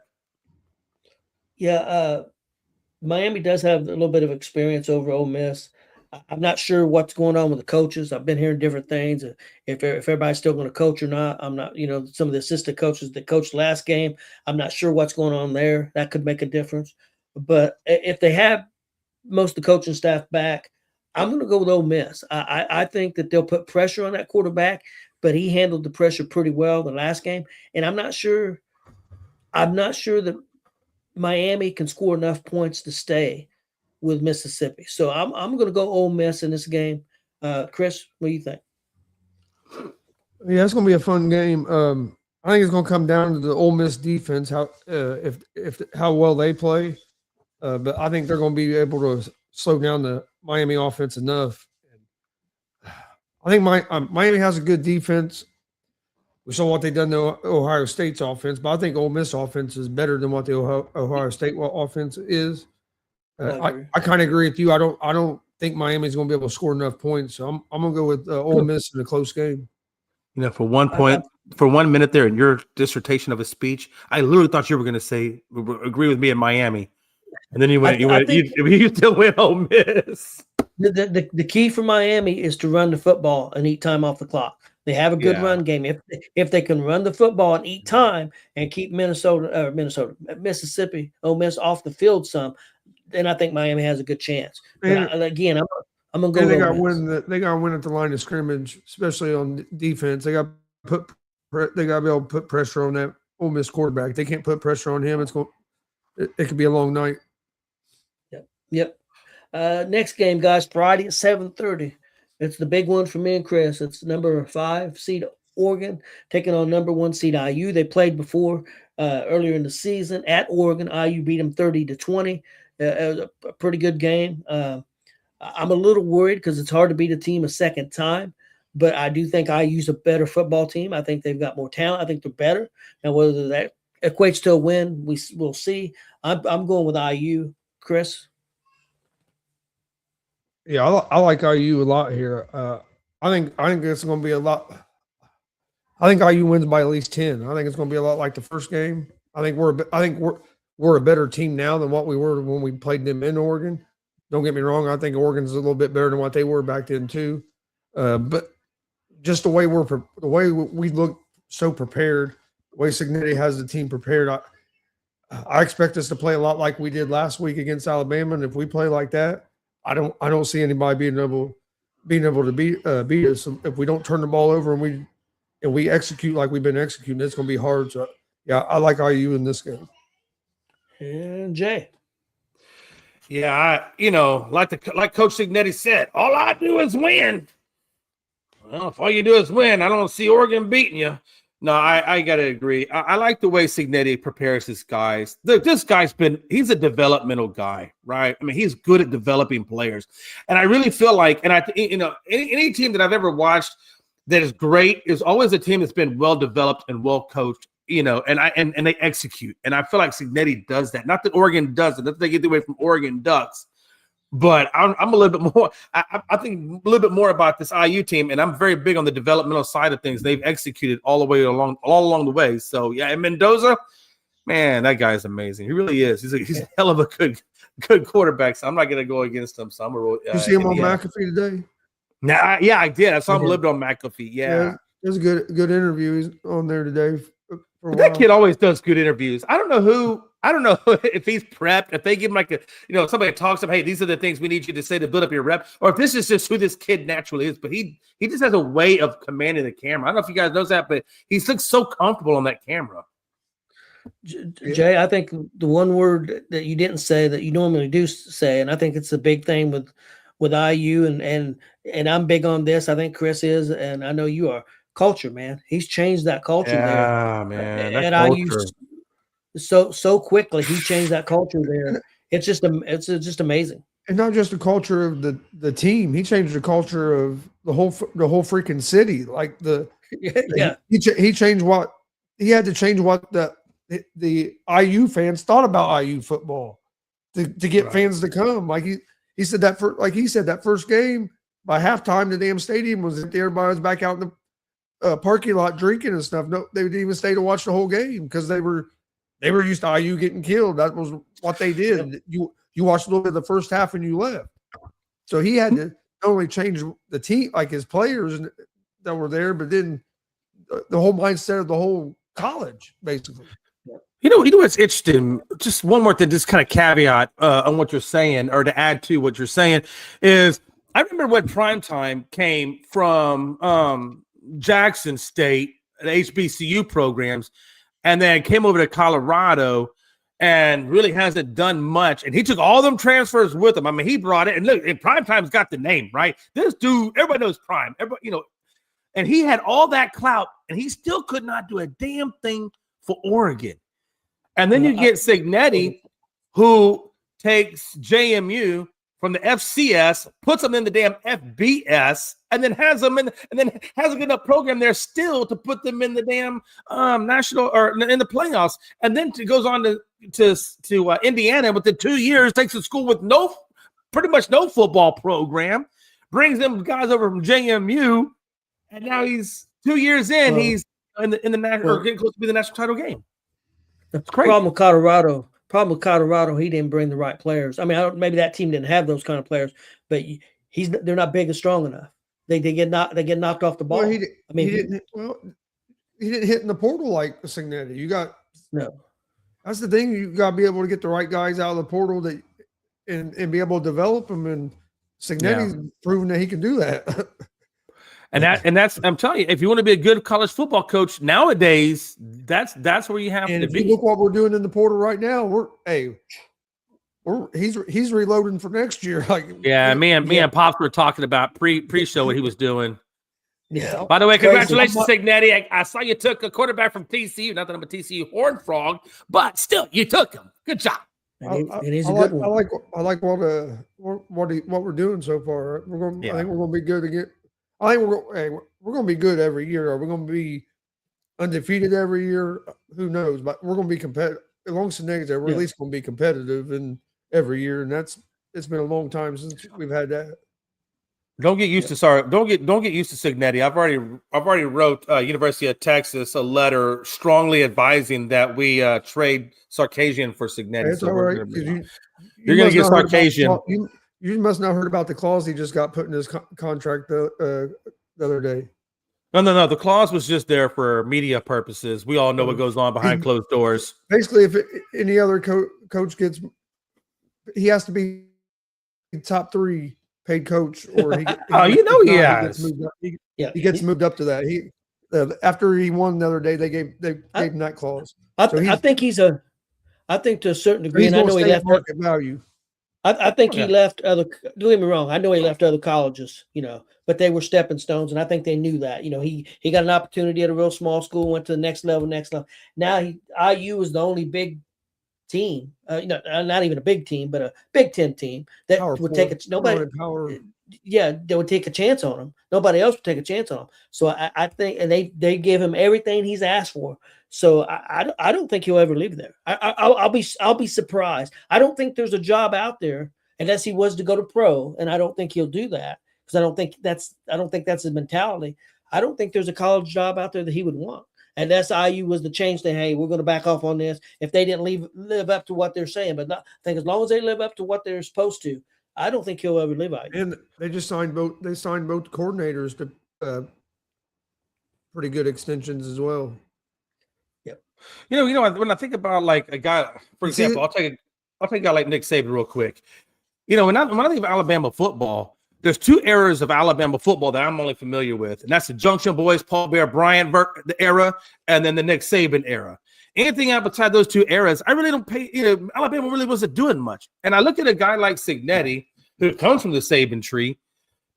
Yeah, Miami does have a little bit of experience over Ole Miss. I'm not sure what's going on with the coaches. I've been hearing different things. If everybody's still going to coach or not, I'm not. You know, some of the assistant coaches that coached last game, I'm not sure what's going on there. That could make a difference. But if they have most of the coaching staff back, I'm going to go with Ole Miss. I think that they'll put pressure on that quarterback, but he handled the pressure pretty well the last game. And I'm not sure that Miami can score enough points to stay with Mississippi. So I'm going to go Ole Miss in this game. Chris, what do you think? Yeah, it's going to be a fun game. I think it's going to come down to the Ole Miss defense, how well they play. But I think they're going to be able to slow down the Miami offense enough. I think Miami has a good defense. We saw what they've done to Ohio State's offense, but I think Ole Miss offense is better than what the Ohio State offense is. I kind of agree with you. I don't think Miami's going to be able to score enough points. So I'm going to go with Ole Miss in a close game. You know, for 1 minute there in your dissertation of a speech, I literally thought you were going to say agree with me in Miami, and then you still went Ole Miss. The key for Miami is to run the football and eat time off the clock. They have a good run game. If they can run the football and eat time and keep Mississippi, Ole Miss off the field some, then I think Miami has a good chance. But again, I'm gonna go. They got to win at the line of scrimmage, especially on defense. They got to be able to put pressure on that Ole Miss quarterback. They can't put pressure on him. It could be a long night. Yep. Next game, guys, Friday at 7:30. It's the big one for me and Chris. It's number 5 seed Oregon taking on number 1 seed IU. They played before earlier in the season at Oregon. IU beat them 30-20. It was a pretty good game. I'm a little worried because it's hard to beat a team a second time, but I do think IU's a better football team. I think they've got more talent. I think they're better. Now, whether that equates to a win, we'll see. I'm going with IU. Chris? Yeah, I like IU a lot here. I think it's going to be a lot. I think IU wins by at least 10. I think it's going to be a lot like the first game. I think we're a better team now than what we were when we played them in Oregon. Don't get me wrong. I think Oregon's a little bit better than what they were back then too. But just the way we look so prepared, the way Cignetti has the team prepared, I expect us to play a lot like we did last week against Alabama. And if we play like that, I don't see anybody being able to beat us. If we don't turn the ball over and we execute like we've been executing, it's going to be hard. So yeah, I like IU in this game. And Jay. Yeah, like Coach Signetti said, all I do is win. Well, if all you do is win, I don't see Oregon beating you. No, I got to agree. I like the way Signetti prepares his guys. This guy's he's a developmental guy, right? I mean, he's good at developing players. And I really feel like, and any team that I've ever watched that is great is always a team that's been well developed and well coached, and they execute. And I feel like Signetti does that. Not that Oregon does it. Not that they get away from Oregon Ducks. But I'm a little bit more. I think a little bit more about this IU team, and I'm very big on the developmental side of things. They've executed all along the way. So yeah, and Mendoza, man, that guy is amazing. He really is. He's a hell of a good quarterback. So I'm not gonna go against him. So I'm gonna. You see him on McAfee today? Nah, yeah, I did. I saw him a little bit on McAfee. Yeah, it was a good interview. He's on there today. That kid always does good interviews. I don't know if he's prepped, if they give him like somebody talks to him, hey, these are the things we need you to say to build up your rep, or if this is just who this kid naturally is. But he just has a way of commanding the camera. I don't know if you guys know that, but he looks so comfortable on that camera. Jay, I think the one word that you didn't say that you normally do say, and I think it's a big thing with IU, and I'm big on this. I think Chris is, and I know you are. Culture, man. He's changed that culture there. Yeah, man. At IU so quickly, he changed that culture there. It's just amazing. And not just the culture of the team. He changed the culture of the whole freaking city. Like he changed what he had to change what the IU fans thought about IU football to get fans to come. Like he said that first game by halftime, the damn stadium was empty. Everybody was back out in the parking lot drinking and stuff. No, they didn't even stay to watch the whole game because they were used to IU getting killed. That was what they did. You watched a little bit of the first half and you left. So he had to not only change the team, like his players that were there, but then the whole mindset of the whole college, basically. You know what's interesting? Just one more thing, just kind of caveat on what you're saying, or to add to what you're saying, is I remember when primetime came from Jackson State, the HBCU programs, and then came over to Colorado and really hasn't done much. And he took all them transfers with him. I mean, he brought it. And look, and Primetime's got the name, right? This dude, everybody knows Prime. Everybody, and he had all that clout, and he still could not do a damn thing for Oregon. And then you get Signetti, who takes JMU from the FCS, puts them in the damn FBS, and then has them and then has a good enough program there still to put them in the damn national or in the playoffs. And then it goes on to Indiana with the 2 years, takes a school with pretty much no football program, brings them guys over from JMU, and now he's 2 years in, he's in the national or getting close to be the national title game. That's crazy. Problem with Colorado, he didn't bring the right players. I mean, maybe that team didn't have those kind of players, but they're not big and strong enough. They get knocked off the ball. Well, he didn't hit in the portal like Signetti. That's the thing. You got to be able to get the right guys out of the portal and be able to develop them. And Signetti's proven that he can do that. And that's I'm telling you, if you want to be a good college football coach nowadays, that's where you have to be. Look what we're doing in the portal right now. He's reloading for next year. Me and Pops were talking about pre-show what he was doing. Yeah. By the way, congratulations, Signetti. I saw you took a quarterback from TCU. Not that I'm a TCU Horned Frog, but still, you took him. Good job. It is a good one. I like what we're doing so far. I think we're going to be good again. I think we're going to be good every year. Are we going to be undefeated every year? Who knows? But we're going to be competitive. As long as the negatives, we're at least going to be competitive in every year, and it's been a long time since we've had that. Don't get used to Don't get used to Signetti. I've already wrote University of Texas a letter strongly advising that we trade Sarkisian for Signetti. It's all right. You're going to get Sarkisian. You must not have heard about the clause he just got put in his contract the other day. No. The clause was just there for media purposes. We all know what goes on behind closed doors. Basically, if any other coach gets, he has to be top 3 paid coach, or he gets moved up to that. He after he won the other day, they gave him that clause. I think to a certain degree, and I know he left market value. I think he Yeah. left other. Don't get me wrong. I know he left other colleges, but they were stepping stones, and I think they knew that. He got an opportunity at a real small school, went to the next level. Now IU is the only big team, not even a big team, but a Big Ten team that Power would four. take it. Nobody, Power. they would take a chance on him. Nobody else would take a chance on him. So I think, and they give him everything he's asked for. So I don't think he'll ever leave there. I'll be surprised. I don't think there's a job out there unless he was to go to pro, and I don't think he'll do that because I don't think that's his mentality. I don't think there's a college job out there that he would want. Unless IU was to change the, hey, we're going to back off on this if they didn't live up to what they're saying. But I think as long as they live up to what they're supposed to, I don't think he'll ever leave IU. And they just signed both. They signed both coordinators to pretty good extensions as well. When I think about like a guy, for example, I'll take a guy like Nick Saban real quick. When I think of Alabama football, there's two eras of Alabama football that I'm only familiar with, and that's the Junction Boys, Paul Bear Bryant the era, and then the Nick Saban era. Anything outside those two eras, I really don't pay. Alabama really wasn't doing much. And I look at a guy like Cignetti, who comes from the Saban tree,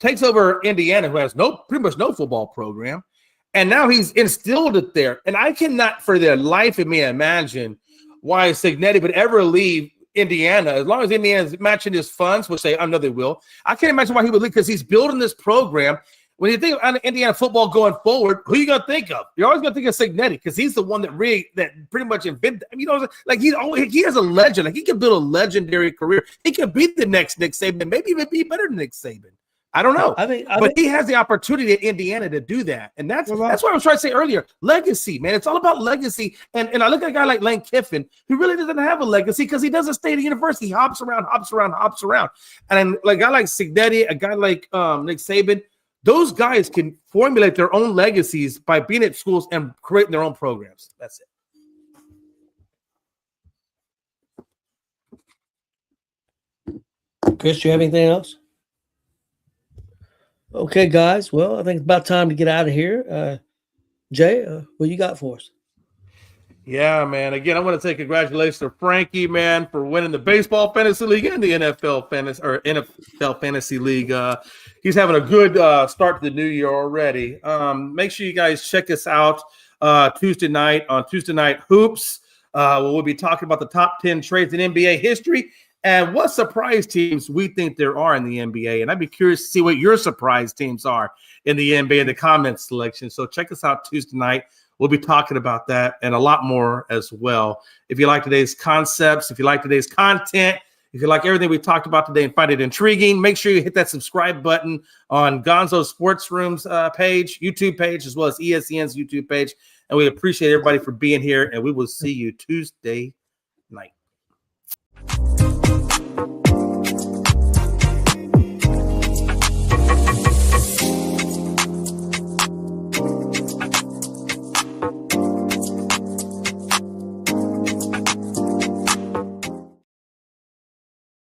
takes over Indiana, who has pretty much no football program, and now he's instilled it there. And I cannot, for the life of me, imagine why Cignetti would ever leave Indiana, as long as Indiana's matching his funds, which I know they will. I can't imagine why he would leave because he's building this program. When you think of Indiana football going forward, who are you going to think of? You're always going to think of Cignetti because he's the one that pretty much invented. He has a legend. Like he can build a legendary career. He could be the next Nick Saban, maybe even be better than Nick Saban. I don't know. But he has the opportunity at Indiana to do that. And that's what I was trying to say earlier. Legacy, man. It's all about legacy. And I look at a guy like Lane Kiffin, who really doesn't have a legacy because he doesn't stay at the university. He hops around. And then like a guy like Cignetti, a guy like Nick Saban, those guys can formulate their own legacies by being at schools and creating their own programs. That's it. Chris, do you have anything else? Okay, guys. Well, I think it's about time to get out of here. Jay, what you got for us? Yeah, man. Again, I want to say congratulations to Frankie, man, for winning the baseball fantasy league and the NFL fantasy league. He's having a good start to the new year already. Make sure you guys check us out Tuesday night on Tuesday Night Hoops. We'll be talking about the top 10 trades in NBA history and what surprise teams we think there are in the NBA. And I'd be curious to see what your surprise teams are in the NBA in the comments selection. So check us out Tuesday night. We'll be talking about that and a lot more as well. If you like today's concepts, if you like today's content, if you like everything we talked about today and find it intriguing, make sure you hit that subscribe button on Gonzo Sports Room's page, YouTube page, as well as ESPN's YouTube page. And we appreciate everybody for being here, and we will see you Tuesday night.